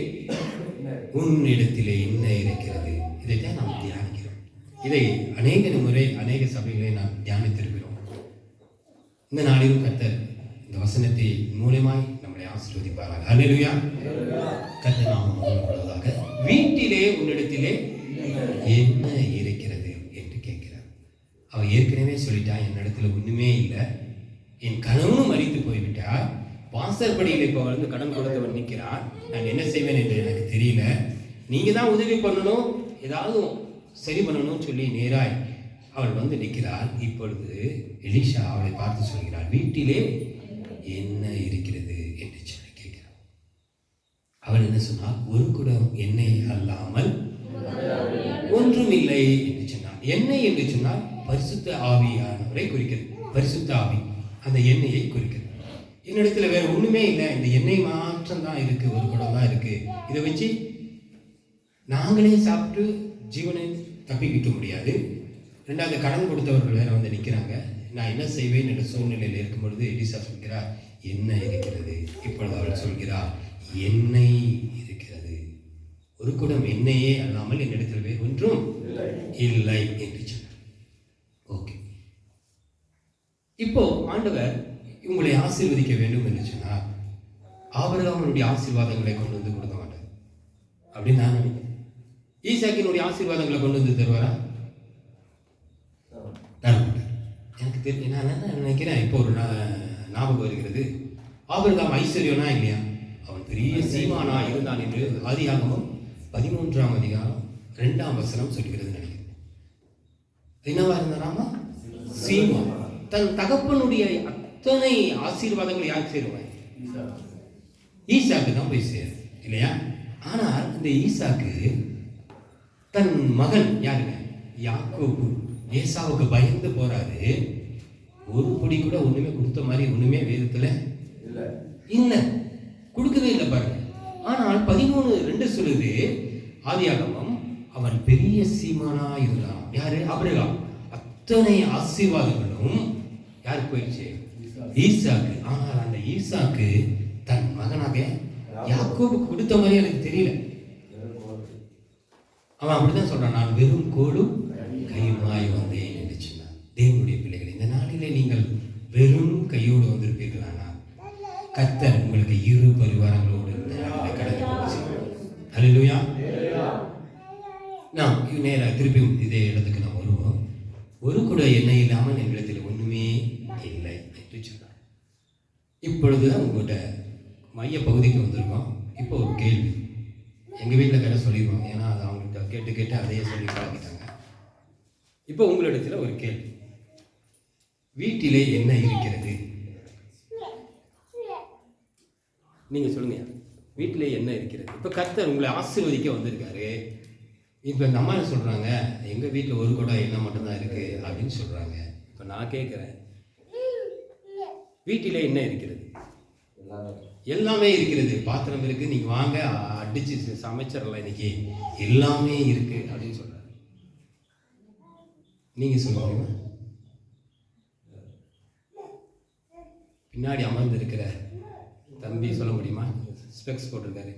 உன்னிடத்திலே என்ன இருக்கிறது, இதைத்தான் நாம் தியானிக்கிறோம். இதை அநேக முறை அநேக சபைகளை நாம் தியானித்திருக்கிறோம். இந்த நாளிலும் கர்த்தர் இந்த வசனத்தை மூலமாய் நம்மளை ஆசீர்வதிப்பார்கள். அல்லேலூயா. கர்த்தர் நாமம் மகிமைப்படுவதாக. வீட்டிலே உன்னிடத்திலே என்ன இருக்கிறது என்று கேட்கிறார். அவன் ஏற்கனவே சொல்லிட்டான், என்னிடத்துல ஒண்ணுமே இல்லை, என் கணவனும் மரித்து போய்விட்டார், வாசற்படியில் இப்போ வந்து கடன் கொடுத்தவன் நிற்கிறான், நான் என்ன செய்வேன் என்று எனக்கு தெரியல, நீங்க தான் உதவி பண்ணணும், ஏதாவது சரி பண்ணணும்னு சொல்லி நேராய் அவள் வந்து நிற்கிறாள். இப்பொழுது எலிஷா அவளை பார்த்து சொல்கிறாள், வீட்டிலே என்ன இருக்கிறது என்று சொல்லி கேட்கிறாள். அவள் என்ன சொன்னாள், ஒரு குடம் எண்ணெய் அல்லாமல் ஒன்றும் இல்லை என்று சொன்னாள். எண்ணெய் என்று சொன்னால் பரிசுத்த ஆவியானவரை குறிக்கிறது. பரிசுத்த ஆவி அந்த எண்ணெயை குறிக்கிறது. என்னிடத்துல வேற ஒண்ணுமே இல்லை, இந்த எண்ணெய் மாற்றம் தான் இருக்கு, ஒரு குடம் தான் இருக்கு, இதை வச்சு நாங்களே சாப்பிட்டு ஜீவனை தப்பிக்க முடியாது. ரெண்டாவது, கடன் கொடுத்தவர்கள் வேற வந்து நிற்கிறாங்க, நான் என்ன செய்வேன் என்ற சூழ்நிலையில் இருக்கும் பொழுது எலிசா சொல்கிறார், என்ன இருக்கிறது? இப்பொழுது அவள் சொல்கிறார், எண்ணெய் இருக்கிறது, ஒரு குடம் எண்ணெயே அல்லாமல் என்னிடத்தில் வேறு ஒன்றும் இல்லை என்று சொன்னார். ஓகே, இப்போ ஆண்டவர் உங்களை ஆசீர்வதிக்க வேண்டும் என்று சொன்னார், ஆபிரகாமுடைய ஆசீர்வாதங்களை கொண்டு வந்து கொடுக்க மாட்டார் அப்படின்னு நான் நினைக்கிறேன். ஈசாக்கினுடைய ஆசீர்வாதங்களை கொண்டு வந்து தருவாரா? தரமாட்டார். எனக்கு தெரியும், நான் என்ன நினைக்கிறேன், இப்போ ஒரு ஞாபகம் வருகிறது. ஆபிரகாம் ஐஸ்வர்யனா இல்லையா? அவன் பெரிய சீமானா இருந்தான் என்று ஆதியாகமம் 13ஆம் அதிகாரம் 2ஆம் வசனம் சொல்கிறது நினைக்கிறேன். என்னவா இருந்தாராமா? சீமா. தன் தகப்பனுடைய அத்தனை ஆசீர்வாதங்கள் யாருக்கு சேருவாங்க? ஈசாக்கு தான் போய் சேரும் இல்லையா? ஆனால் இந்த ஈசாக்கு தன் மகன் யாருங்க? யாக்கோபு, ஏசாவுக்கு பயந்து போறாரு. ஒரு பொடி கூட ஒண்ணுமே கொடுத்த மாதிரி ஒண்ணுமே வேதத்துல இல்ல, கொடுக்கவே இல்லை பாருங்க. ஆனால் 13:2 சொல்லுது ஆதியாகமம், அவன் பெரிய சீமானா இருந்தான். யாரு? ஆபிரகாம். அத்தனை ஆசீர்வாதங்களும் யாருக்கு போயிடுச்சு? ஈசாக்கு. ஆனால் அந்த ஈசாக்கு தன் மகனாக யாக்கோபுக்கு கொடுத்த மாதிரி எனக்கு தெரியல. அவன் அப்படிதான் சொல்றான், நான் வெறும் கோலும் கையுமாய் வந்தேன் என்று சொன்னான். தேவனுடைய பிள்ளைகள், இந்த நாளிலே நீங்கள் வெறும் கையோடு வந்திருப்பீர்களானால் கர்த்தர் உங்களுக்கு இரு பரிவாரங்களோடு கடந்து போச்சு. அல்லேலூயா. நாம் நேராக திருப்பி இதே இடத்துக்கு நாம் வருவோம். ஒரு கூட எண்ணெய் இல்லாமல் எங்களிடத்தில் ஒண்ணுமே இல்லை என்று சொன்னார். இப்பொழுதுதான் உங்கள்கிட்ட மைய பகுதிக்கு வந்திருக்கோம். இப்போ ஒரு கேள்வி, எங்க வீட்டில் கடை சொல்லிடுவோம், ஏன்னா அது அவங்கள்ட்ட கேட்டு கேட்டு அதையே சொல்லி பழகிட்டாங்க. இப்போ உங்களிடத்தில் ஒரு கேள்வி, வீட்டிலே என்ன இருக்கிறது? நீங்க சொல்லுங்க, வீட்டிலே என்ன இருக்கிறது? இப்போ கர்த்தர் உங்களை ஆசீர்வதிக்க வந்திருக்காரு. இப்போ இந்த அம்மா சொல்றாங்க, எங்க வீட்டில் ஒரு குடம் எண்ணெய் மட்டும்தான் இருக்கு அப்படின்னு சொல்றாங்க. இப்போ நான் கேட்குறேன், வீட்டிலே என்ன இருக்கிறது? எல்லாமே இருக்கிறது. பாத்திரம் இருக்கு, நீங்க வாங்க அடிச்சு சமைச்சிடலாம், இன்னைக்கு எல்லாமே இருக்கு அப்படின்னு சொல்றாரு. நீங்க சொல்ல முடியுமா? பின்னாடி அமர்ந்து இருக்கிற தம்பி சொல்ல முடியுமா? ஸ்பெக்ஸ் போட்டிருக்காரு,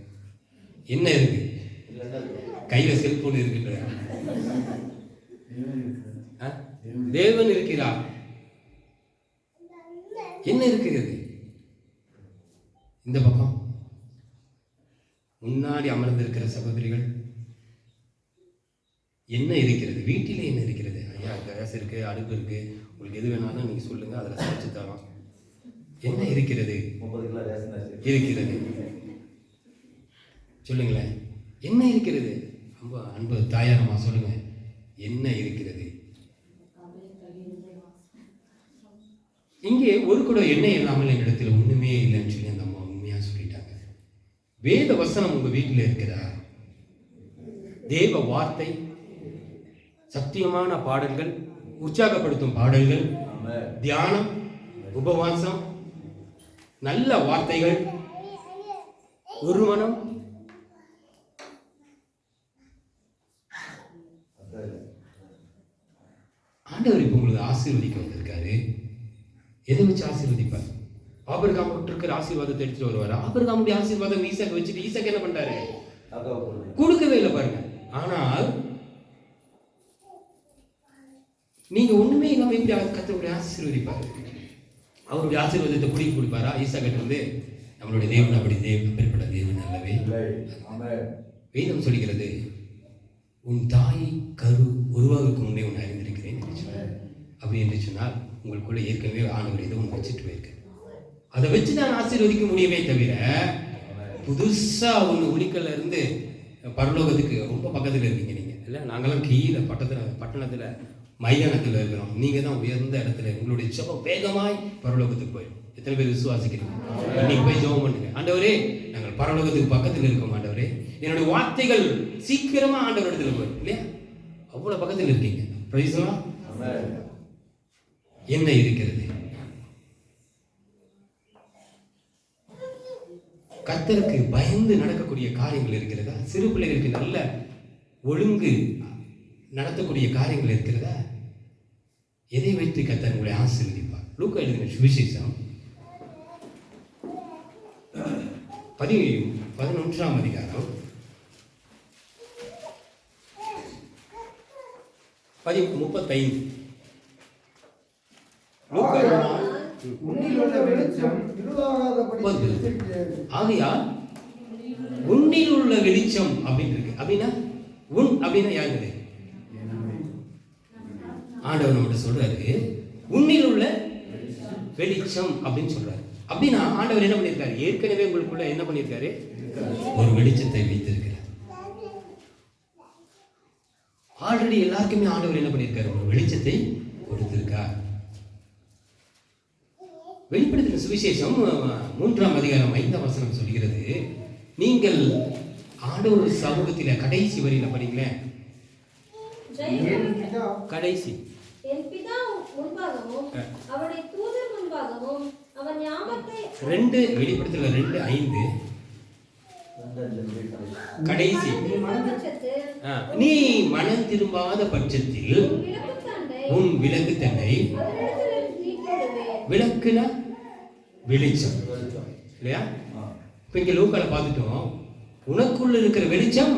என்ன இருக்கு? கையில செல்போன் இருக்கின்ற தேவன் இருக்கிறார். என்ன இருக்கிறது? இந்த பக்கம் முன்னாடி அமர்ந்திருக்கிற சகோதரிகள் என்ன இருக்கிறது? வீட்டிலே என்ன இருக்கிறது? ஐயா கேஸ் இருக்குது, அடுப்பு இருக்குது, உங்களுக்கு எது வேணாலும் நீங்கள் சொல்லுங்கள், அதில் சமைச்சு தரோம். என்ன இருக்கிறது? 30 கிலோ ரேஷன் அரிசி இருக்கிறது. சொல்லுங்களேன், என்ன இருக்கிறது? ரொம்ப அன்பு தாயாரம்மா சொல்லுங்க, என்ன இருக்கிறது? இங்கே ஒரு கூட எண்ணெய் இல்லாமல் என்னிடத்தில் ஒண்ணுமே இல்லைன்னு சொல்லி அந்த அம்மா உண்மையா சொல்லிட்டாங்க. வேத வசனம் உங்க வீட்டில் இருக்கிறதா? தேவ வார்த்தை, சத்தியமான பாடல்கள், உற்சாகப்படுத்தும் பாடல்கள், தியானம், உபவாசம், நல்ல வார்த்தைகள், ஒரு மனம், ஆண்டவர் இப்போ உங்களுக்கு ஆசீர்வதிக்க வந்திருக்காரு. எதை வச்சு ஆசீர்வதிப்பார்? ஆபிரகாம் இருக்கிற ஆசீர்வாதத்தை எடுத்துட்டு வருவார். ஆபிரகாமுடைய ஆசீர்வாதம் ஈசாக்கு வச்சுட்டு ஈசாக்கு என்ன பண்றாரு? கொடுக்கவே இல்லை பாருங்க. ஆனால் நீங்க ஒண்ணுமே இல்லாம எப்படி கர்த்தருடைய ஆசீர்வதிப்பாரு? அவருடைய ஆசீர்வாதத்தை குடிக்க கொடுப்பாரா? ஈசாக்கிட்ட இருந்து நம்மளுடைய தேவன் அப்படி அப்பேற்பட்ட தேவன் அல்லவே. வேதம் சொல்கிறது, உன் தாய் கரு உருவாகுக்கு முன்னே உன்னை அறிந்திருக்கிறேன் அப்படி என்று சொன்னால் உங்களுக்குள்ள ஏற்கனவே ஆண்டவர் ஏதோ ஒன்று வச்சுட்டு போயிருக்கு. அதை வச்சு தான் ஆசீர்வதிக்க முடியுமே தவிர புதுசா ஒன்று உளிக்கல்ல இருந்து பரலோகத்துக்கு ரொம்ப பக்கத்தில் இருக்கீங்க நீங்க இல்லை. நாங்களாம் கீழே பட்டணத்துல மைதானத்தில் இருக்கிறோம். நீங்க தான் உயர்ந்த இடத்துல. உங்களுடைய ஜெபம் வேகமாய் பரலோகத்துக்கு போயிடும். எத்தனை பேர் விசுவாசிக்கிறீங்க? இன்னைக்கு போய் ஜெபம் பண்ணுங்க. ஆண்டவரே, நாங்கள் பரலோகத்துக்கு பக்கத்தில் இருக்கோம். ஆண்டவரே, என்னுடைய வார்த்தைகள் சீக்கிரமா ஆண்டவர் இடத்துல போயிடும் இல்லையா? அவ்வளவு பக்கத்தில் இருக்கீங்க. Praise the Lord. என்ன இருக்கிறது? கர்த்தருக்கு பயந்து நடக்கக்கூடிய காரியங்கள் இருக்கிறதா? சிறு பிள்ளைகளுக்கு நல்ல ஒழுங்கு நடத்தக்கூடிய காரியங்கள் இருக்கிறதா? எதை வைத்து கர்த்தர் உங்களை ஆசீர்வதிப்பார்? லூக்கா எழுதின சுவிசேஷம் 11ஆம் அதிகாரம் 35. ஆகையால் உன்னில் உள்ள வெளிச்சம் அப்படின்னு இருக்கு. அப்படின்னா உன் அப்படின்னா யாருது? ஆண்டவர் நம்மகிட்ட சொல்றாரு, உன்னில் உள்ள வெளிச்சம் அப்படின்னு சொல்றாரு. அப்படின்னா ஆண்டவர் என்ன பண்ணியிருக்காரு? ஏற்கனவே உங்களுக்குள்ள என்ன பண்ணியிருக்காரு? ஒரு வெளிச்சத்தை வைத்திருக்கிறார். ஆல்ரெடி எல்லாருக்குமே ஆண்டவர் என்ன பண்ணியிருக்காரு? ஒரு வெளிச்சத்தை கொடுத்திருக்கார். வெளிப்படுத்தின சுவிசேஷம் 3ஆம் அதிகாரம் 5ஆம் வசனம் சொல்கிறது, நீங்கள் ஆண்டவர் சமூகத்தில கடைசி வரியில படிங்களேன். கடைசி என் பிதா முன்பாகவும் அவருடைய தூதர் முன்பாகவும் அவர் ஞாபகத்தை 2 வெளிப்படுத்தல 2:5 கடைசி நீ மனம் திரும்பாத பட்சத்தில் உன் விளக்கு தன்னை விளக்குன வெளிச்சம் இல்லையா? இப்ப இங்க லூக்கால பார்த்துட்டோம், உனக்குள்ள இருக்கிற வெளிச்சம்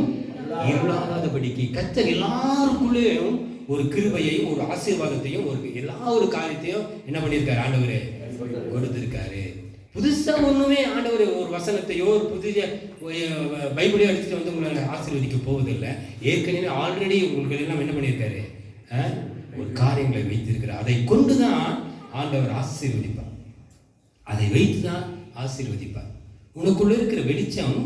இருளாகாதபடிக்கு கர்த்தர் எல்லாருக்குள்ளேயும் ஒரு கிருபையையும் ஒரு ஆசீர்வாதத்தையும் ஒரு காரியத்தையும் என்ன பண்ணியிருக்காரு? ஆண்டவரே கொடுத்திருக்காரு. புதுசா ஒண்ணுமே ஆண்டவர் ஒரு வசனத்தையோ ஒரு புதிய பைபிளையோ எடுத்துட்டு வந்து உங்களை ஆசீர்வதிக்க போவதில்லை. ஏற்கனவே ஆல்ரெடி உங்களுக்கு எல்லாம் என்ன பண்ணியிருக்காரு? ஒரு காரியங்களை வைத்திருக்கிறார். அதை கொண்டுதான் ஆண்டவர் ஆசீர்வதிப்பார். அதை வைத்துதான் ஆசீர்வதிப்பார். உனக்குள்ள இருக்கிற வெளிச்சம்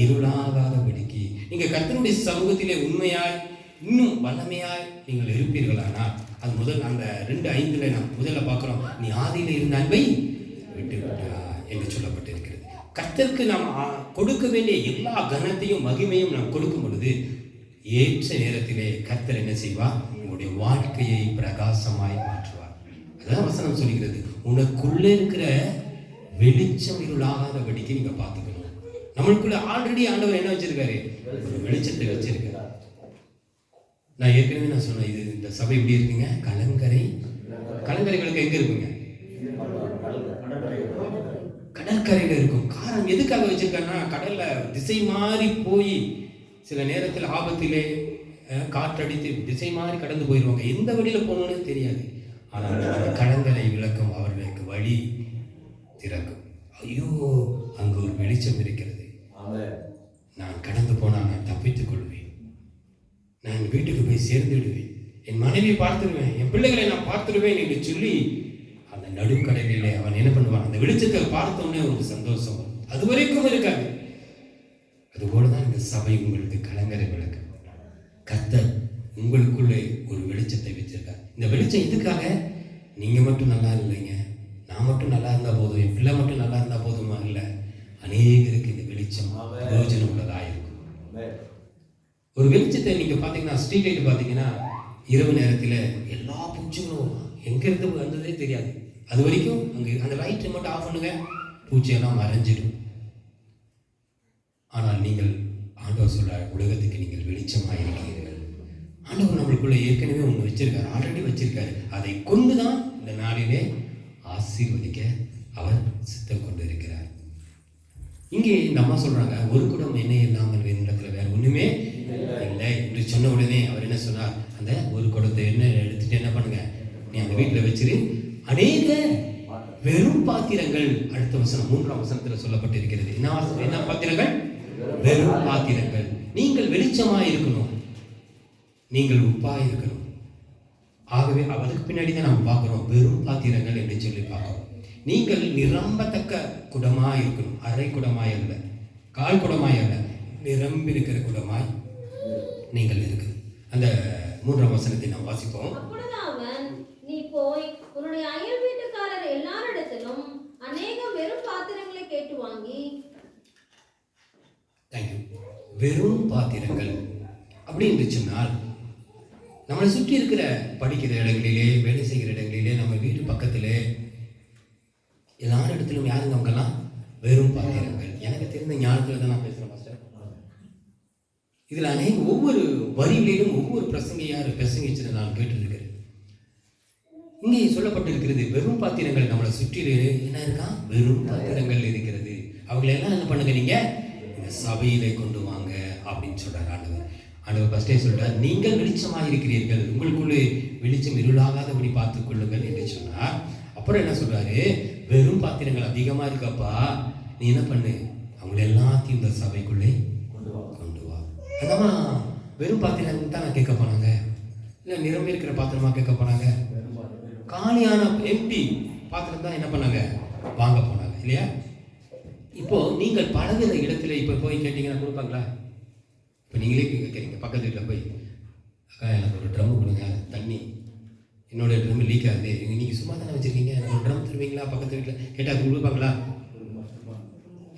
இருளாகாதபடிக்கு நீங்க கர்த்தருடைய சமூகத்திலே உண்மையாய் இன்னும் வல்லமையாய் நீங்கள் இருப்பீர்களானால், அது முதல் அந்த 2:5 நாம் முதல்ல பார்க்கிறோம், நீ ஆதியில இருந்த அன்பை விட்டு விட்டா என்று சொல்லப்பட்டிருக்கிறது. கர்த்தருக்கு நாம் கொடுக்க வேண்டிய எல்லா கனத்தையும் மகிமையும் நாம் கொடுக்கும் பொழுது ஏற்ற நேரத்திலே கர்த்தர் என்ன செய்வார்? உங்களுடைய வாழ்க்கையை பிரகாசமாய் மாற்றுவார். அதான் வசனம் சொல்கிறது, உனக்குள்ள இருக்கிற வெளிச்சம் இருளாகாதபடிக்கு நீங்க பார்த்துக்கணும். நம்மளுக்குள்ள ஆல்ரெடி ஆண்டவர் என்ன வச்சிருக்காரு? ஒரு வெளிச்சத்தை வச்சிருக்காரு. நான் ஏற்கனவே சொன்னேன், இது இந்த சபை எப்படி இருக்குங்க? கலங்கரைகளுக்கு எங்க இருக்குங்க? கடற்கரையில இருக்கும். காரணம் எதுக்காக வச்சிருக்காருன்னா, கடல்ல திசை மாறி போய் சில நேரத்தில் ஆபத்திலே காற்றடித்து திசை மாறி கடந்து போயிடுவாங்க. எந்த வழியில போகணும்னு தெரியாது. ஆனால் கலங்கரை விளக்கம் அவர்களுக்கு வழி திறக்கும். ஐயோ, அங்கு ஒரு வெளிச்சம் இருக்கிறது, நான் கடந்து போனால் நான் தப்பித்துக் கொள்வேன், நான் வீட்டுக்கு போய் சேர்ந்துடுவேன், என் மனைவியை பார்த்துடுவேன், என் பிள்ளைகளை நான் பார்த்துடுவேன் என்று சொல்லி அந்த நடுக்கடலிலே அவன் என்ன பண்ணுவான், அந்த வெளிச்சத்தை பார்த்தோன்னே அவனுக்கு சந்தோஷம் வரும். அது வரைக்கும் இருக்காது. அதுபோலதான் இந்த சபை உங்களுக்கு கலங்கரை விளக்கு. கர்த்தர் உங்களுக்குள்ளே ஒரு வெளிச்சத்தை வச்சிருக்கார். இந்த வெளிச்சம் எதுக்காக? நீங்க மட்டும் நல்லா இல்லைங்க, நான் மட்டும் நல்லா இருந்தா போதும், என் பிள்ளை மட்டும் நல்லா இருந்தா போதுமா? இல்லை, அநேகருக்கு இந்த வெளிச்சம் பிரயோஜனம் உள்ளதாக இருக்கும். ஒரு வெளிச்சத்தை நீங்க பாத்தீங்கன்னா, ஸ்ட்ரீட் லைட் பாத்தீங்கன்னா இரவு நேரத்தில் எல்லா பூச்சிகளும் எங்க இருந்து வந்ததே தெரியாது. அது வரைக்கும் அங்கே அந்த லைட்டை மட்டும் ஆஃப் பண்ணுங்க, பூச்சியெல்லாம் மறைஞ்சிடும். ஆனால் நீங்கள், ஆண்டவர் சொல்றார், உலகத்துக்கு நீங்கள் வெளிச்சமாக இருக்கிறீர்கள். ஆண்டவர் நம்மளுக்குள்ள ஏற்கனவே ஒன்று வச்சிருக்காரு, ஆல்ரெடி வச்சிருக்காரு. அதை கொண்டுதான் இந்த நாளிலே ஆசீர்வதிக்க அவர் சித்தம் கொண்டு இருக்கிறார். இங்கே இந்த அம்மா சொல்றாங்க, ஒரு குடம் எண்ணெய் இல்லாமல் இடத்துல வேற ஒண்ணுமே இல்லை என்று சொன்ன உடனே அவர் என்ன சொன்னார், அந்த ஒரு குடத்தை எண்ணெய் எடுத்துட்டு என்ன பண்ணுங்க, நீ அந்த வீட்டில் வச்சிரு, அநேக வெறும் பாத்திரங்கள், அடுத்த வசனம் 3ஆம் வசனத்தில் சொல்லப்பட்டிருக்கிறது. என்ன பாத்திரங்கள்? வெறும் பாத்திரங்கள். நீங்கள் வெளிச்சமாய் இருக்கணும், நீங்கள் உப்பாய் இருக்கணும். ஆகவே அவருக்கு பின்னாடி தான் நம்ம பார்க்கிறோம், வெறும் பாத்திரங்கள் என்று சொல்லி பார்க்கிறோம். நீங்கள் நிரம்பத்தக்க குடமாய் இருக்கணும், அரை குடமாய் அல்ல, கால் குடமாய் அல்ல, நிரம்பி இருக்கிற குடமாய் நீங்கள் இருக்கு. அந்த 3ஆம் வசனத்தை நாம் வாசிப்போம். அப்பொழுது அவன், நீ போய் உன்னுடைய அயல் வீட்டுக்காரர் எல்லாரிடத்திலும் அநேகம் வெறும் பாத்திரங்களை கேட்டு வாங்கி. தேங்க்யூ. வெறும் பாத்திரங்கள் அப்படி என்று சொன்னால், நம்மளை சுற்றி இருக்கிற படிக்கிற இடங்களிலே, வேலை செய்கிற இடங்களிலே, நம்ம வீட்டு பக்கத்திலே, எல்லா இடத்திலும் யாருங்க அவங்கெல்லாம்? வெறும் பாத்திரங்கள். எனக்கு தெரிந்த ஞானத்தில் தான் நான் பேசுகிறேன் மாஸ்டர். இதில் அநேக ஒவ்வொரு வரிகளிலும் ஒவ்வொரு பிரசங்கையார் பிரசங்கிச்சு நான் கேட்டிருக்கிறேன். இங்கே சொல்லப்பட்டிருக்கிறது, வெறும் பாத்திரங்கள் நம்மளை சுற்றி என்ன இருக்கா? வெறும் பாத்திரங்கள் இருக்கிறது. அவங்களெல்லாம் என்ன பண்ணுங்க, நீங்க இந்த சபையிலே கொண்டு வாங்க அப்படின்னு சொல்றாரு ஆண்டவர். ஆண்டவர் ஃபர்ஸ்டே சொல்றார், நீங்கள் வெளிச்சமாக இருக்கிறீர்கள், உங்களுக்குள்ளே வெளிச்சம் இருளாகாதபடி பார்த்துக் கொள்ளுங்கள் என்று சொன்னார். அப்புறம் என்ன சொல்றாரு, வெறும் பாத்திரங்கள் அதிகமா இருக்கப்பா, நீ என்ன பண்ணு, அவங்களை எல்லாத்தையும் இந்த சபைக்குள்ளே கொண்டு வா. அதான் வெறும் பாத்திரங்கள் தான் நான் கேட்க போனாங்க, இல்லை நிரம்பி இருக்கிற பாத்திரமா கேட்க போனாங்க? காலியான எம்டி பாத்திரம் தான் என்ன பண்ணாங்க, வாங்க போனாங்க இல்லையா? இப்போ நீங்கள் பழகுற இடத்துல இப்போ போய் கேட்டீங்கன்னா கொடுப்பாங்களா? இப்போ நீங்களே கேட்குறீங்க பக்கத்து வீட்டில் போய், அக்கா எனக்கு ஒரு ட்ரம் கொடுங்க, தண்ணி என்னோட ட்ரம் லீக் ஆகுது, நீங்கள் சும்மா தானே வச்சுருக்கீங்க, எனக்கு ஒரு ட்ரம் தருவீங்களா? பக்கத்து வீட்டில் கேட்டால் அது கொடுப்பாங்களா?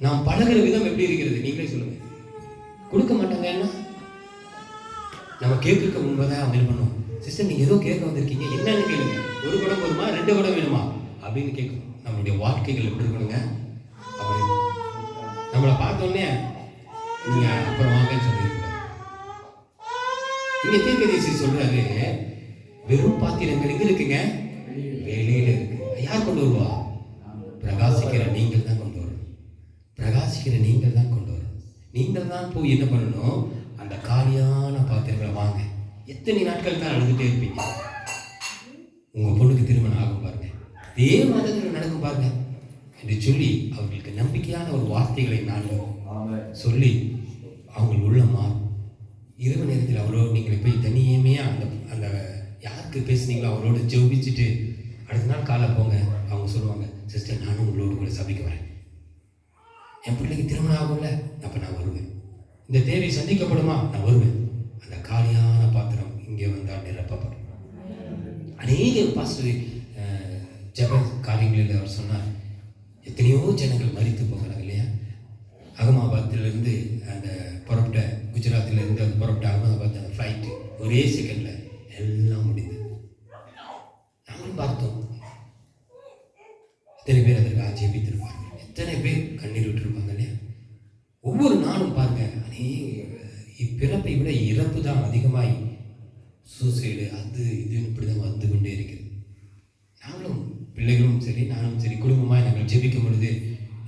நாம் பழகுற விதம் எப்படி இருக்கிறது நீங்களே சொல்லுங்கள். கொடுக்க மாட்டாங்கன்னா நம்ம கேட்க முன்பதாக அவங்க என்ன பண்ணுவோம், சிஸ்டர் நீங்கள் ஏதோ கேட்க வந்திருக்கீங்க, என்னன்னு கேளுங்க, ஒரு குடம் போதுமா, 2 குடம் வேணுமா அப்படின்னு கேட்கணும். நம்மளுடைய வாழ்க்கைகள் எப்படி இருக்கணுங்க? அப்படி நம்மளை பார்த்தோன்னே நீங்கள் அப்புறம் வாங்கன்னு சொல்லியிருக்கூடாது. இங்கே தீர்க்கதரிசி சொல்றாரு, வெறும் பாத்திரங்கள் எங்க இருக்குங்க? வெளியில இருக்கு. யார் கொண்டு வருவா? பிரகாசிக்கிற நீங்கள் தான் கொண்டு வரணும். பிரகாசிக்கிற நீங்கள் தான் கொண்டு வரணும். நீங்கள் தான் போய் என்ன பண்ணணும், அந்த காலியான பாத்திரங்களை வாங்க. எத்தனை நாட்கள் தான் அழுதுகிட்டே இருப்பீங்க? உங்க பொண்ணுக்கு திருமணம் ஆகும் பாருங்க, இதே மாதத்தில் நடக்கும் பாருங்க என்று சொல்லி அவர்களுக்கு நம்பிக்கையான ஒரு வார்த்தைகளை நான் சொல்லி அவங்க உள்ள மாறும். இரவு நேரத்தில் அவரோடு நீங்கள் போய் தனியமையா அந்த அந்த யாருக்கு பேசுனீங்களோ அவரோட ஜெபிச்சுட்டு அடுத்த நாள் காலை போங்க. அவங்க சொல்லுவாங்க, சிஸ்டர் நானும் உங்களோடு கூட சபைக்கு வரேன், என் பிள்ளைக்கு திருமணம் ஆகும்ல, அப்போ நான் வருவேன், இந்த தேவை சந்திக்கப்படுமா, நான் வருவேன். அந்த காலியான பாத்திரம் இங்கே வந்தால் நிரப்பப்படும். அநேக பாஸ்டர் ஜப காரியங்களில் அவர் சொன்னார், எத்தனையோ ஜனங்கள் மரித்து போகிறாங்க இல்லையா? அகமதாபாத்திலிருந்து அந்த புறப்பட்ட, குஜராத்திலிருந்து அந்த புறப்பட்ட அகமதாபாத் அந்த ஃப்ளைட்டு ஒரே செகண்டில் எல்லாம் முடிந்தது. நாங்களும் பார்த்தோம். எத்தனை பேர் அதற்காக ஜெபித்திருப்பாங்க, எத்தனை பேர் கண்ணீர் விட்டுருப்பாங்க இல்லையா? ஒவ்வொரு நாளும் பாருங்க, பிறப்பை விட இறப்பு தான் அதிகமாய், சூசைடு அது இதுன்னு இப்படி தான் வந்து கொண்டே இருக்குது. நாங்களும் பிள்ளைகளும் சரி, நானும் சரி, குடும்பமாக நாங்கள் ஜெபிக்கும் பொழுது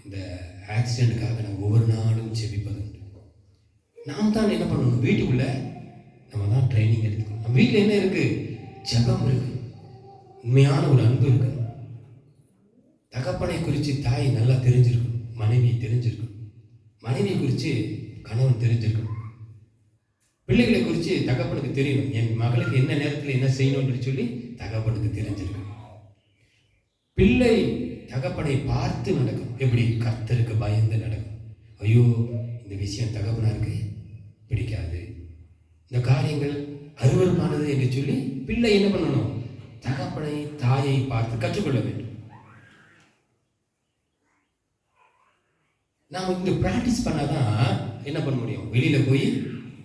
இந்த ஆக்சிடென்ட்டுக்காக நாங்கள் ஒவ்வொரு நாளும் ஜெபிப்பது உண்டு. நாம் தான் என்ன பண்ணணும், வீட்டுக்குள்ளே நம்ம தான் ட்ரைனிங் எடுத்துக்கணும். நம்ம வீட்டில் என்ன இருக்குது? ஜெபம் இருக்கு, உண்மையான ஒரு அன்பு இருக்கு. தகப்பனை குறித்து தாய் நல்லா தெரிஞ்சிருக்கணும், மனைவியை தெரிஞ்சிருக்கணும், மனைவியை குறித்து கணவன் தெரிஞ்சிருக்கணும். பிள்ளைகளை குறித்து தகப்பனுக்கு தெரியணும். என் மகளுக்கு என்ன நேரத்தில் என்ன செய்யணும்னு சொல்லி தகப்பனுக்கு தெரிஞ்சிருக்கு. பிள்ளை தகப்பனை பார்த்து நடக்கும். எப்படி? கர்த்தருக்கு பயந்து நடக்கும். ஐயோ, இந்த விஷயம் தகப்பனாருக்கு பிடிக்காது, இந்த காரியங்கள் அருவருப்பானது என்று சொல்லி பிள்ளை என்ன பண்ணணும்? தகப்பனை தாயை பார்த்து கற்றுக்கொள்ள வேண்டும். நாம் இங்க பிராக்டிஸ் பண்ணாதான் என்ன பண்ண முடியும்? வெளியில போய்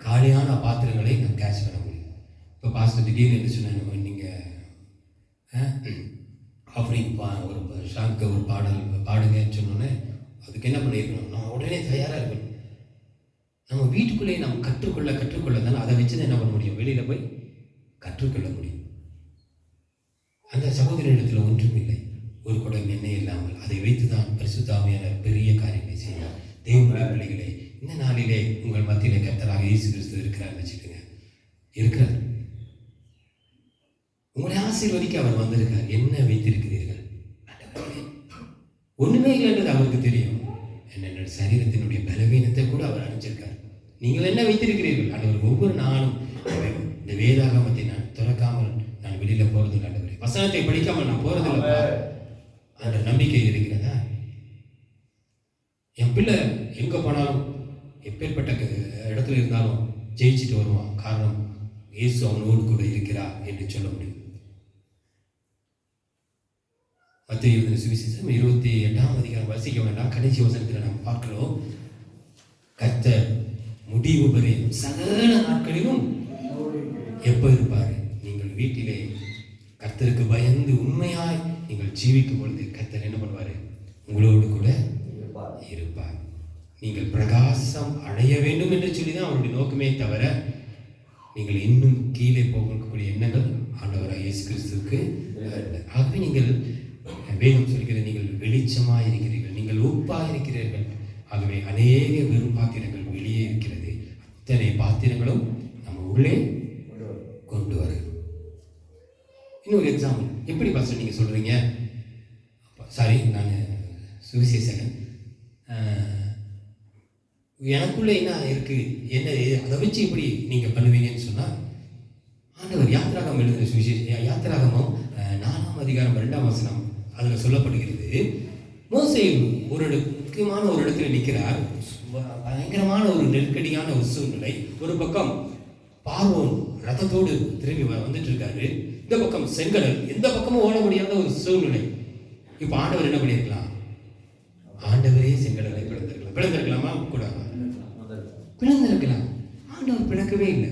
காலியான பாத்திரங்களை நம்ம கேட்ச் பண்ண முடியும். இப்போ பாஸ்டர் திடீர்னு என்ன சொன்னாங்க, நீங்க ஆஃபரிங் ஒரு ஷாங்க ஒரு பாடுங்கன்னு சொன்னோன்னே அதுக்கு என்ன பண்ணியிருக்கணும்? நான் உடனே தயாராக இருக்கணும். நம்ம வீட்டுக்குள்ளேயே நம்ம கற்றுக்கொள்ள தானே அதை வச்சு தான் என்ன பண்ண முடியும்? வெளியில் போய் கற்றுக்கொள்ள முடியும். அந்த சகோதரிடத்தில் ஒன்றும் இல்லை, ஒரு குடம் எண்ணெய் இல்லாமல் அதை வைத்து தான் பரிசுத்த ஆவியான பெரிய காரியங்களை செய்யலாம். தேவனுடைய பிள்ளைகளே, இந்த நாளிலே உங்கள் மத்தியிலே கர்த்தராக இயேசு கிறிஸ்து இருக்கிறார் வச்சுக்கோங்க. இருக்கிறார், உங்களை ஆசீர்வதிக்க அவர் வந்திருக்கார். என்ன வைத்திருக்கிறீர்கள்? ஒண்ணுமே இல்லைன்றது அவருக்கு தெரியும். என்னோட சரீரத்தினுடைய பலவீனத்தை கூட அவர் அறிஞ்சிருக்கார். நீங்கள் என்ன வைத்திருக்கிறீர்கள்? ஆண்டவர் ஒவ்வொரு நாளும் இந்த வேதாகமத்தை நான் திறக்காமல் நான் வெளியில போறதில்லை. ஆண்டவர் வசனத்தை படிக்காமல் நான் போறதில்லை. அந்த நம்பிக்கை இருக்கிறதா? என் பிள்ளை எங்க போனாலும் எப்பேற்பட்ட இடத்துல இருந்தாலும் ஜெயிச்சுட்டு வருவான். காரணம், இயேசு அவனோடு கூட இருக்கிறார் என்று சொல்ல முடியும். மத்தேயு எழுதின சுவிசேஷம் 28ஆம் அதிகாரம் வாசிக்க வேண்டாம், கடைசி வசனத்தில் நாம் பார்க்கிறோம். கர்த்தர் முடிவு வரையும் சகல நாட்களிலும் எப்ப இருப்பாரு? நீங்கள் வீட்டிலே கர்த்தருக்கு பயந்து உண்மையாய் நீங்கள் ஜீவிக்கும் பொழுது கர்த்தர் என்ன பண்ணுவாரு? உங்களோடு கூட இருப்பார். நீங்கள் பிரகாசம் அடைய வேண்டும் என்று சொல்லிதான் அவருடைய நோக்கமே தவிர நீங்கள் இன்னும் கீழே போகக்கூடிய எண்ணங்கள் ஆண்டவராக இயேசு கிறிஸ்துவுக்கு. ஆகவே நீங்கள் வேதம் சொல்கிறது, நீங்கள் வெளிச்சமாக இருக்கிறீர்கள், நீங்கள் உப்பாக இருக்கிறீர்கள். ஆகவே அநேக வெறும் பாத்திரங்கள் வெளியே இருக்கிறது. அத்தனை பாத்திரங்களும் நம்ம உள்ளே கொண்டு வருகிறோம். இன்னொரு எக்ஸாம்பிள், எப்படி பாஸ்டர் நீங்க சொல்றீங்க? சாரி, நான் சுவிசேஷகன், எனக்குள்ள என்ன இருக்கு, என்ன அதை வச்சு எப்படி நீங்க பண்ணுவீங்கன்னு சொன்னா, ஆண்டவர் யாத்திராகமம் எழுதுகிற சுவிசேஷ யாத்திராகமம் 4ஆம் அதிகாரம் 2ஆம் வசனம் அதில் சொல்லப்படுகிறது. மோசே ஒரு முக்கியமான ஒரு இடத்துல நிற்கிறார். பயங்கரமான ஒரு நெருக்கடியான ஒரு சூழ்நிலை. ஒரு பக்கம் பார்வோன் ரதத்தோடு திரும்பி வந்துட்டு இருக்காரு, இந்த பக்கம் செங்கடல், எந்த பக்கமும் ஓட முடியாத ஒரு சூழ்நிலை. இப்ப ஆண்டவர் என்ன பண்ணிருக்கலாம்? ஆண்டவரே செங்கடலை பிளந்திருக்கலாம். பிளந்திருக்கலாமா? கூடாது, பிளந்திருக்கலாம். ஆண்டவர் பிளக்கவே இல்லை.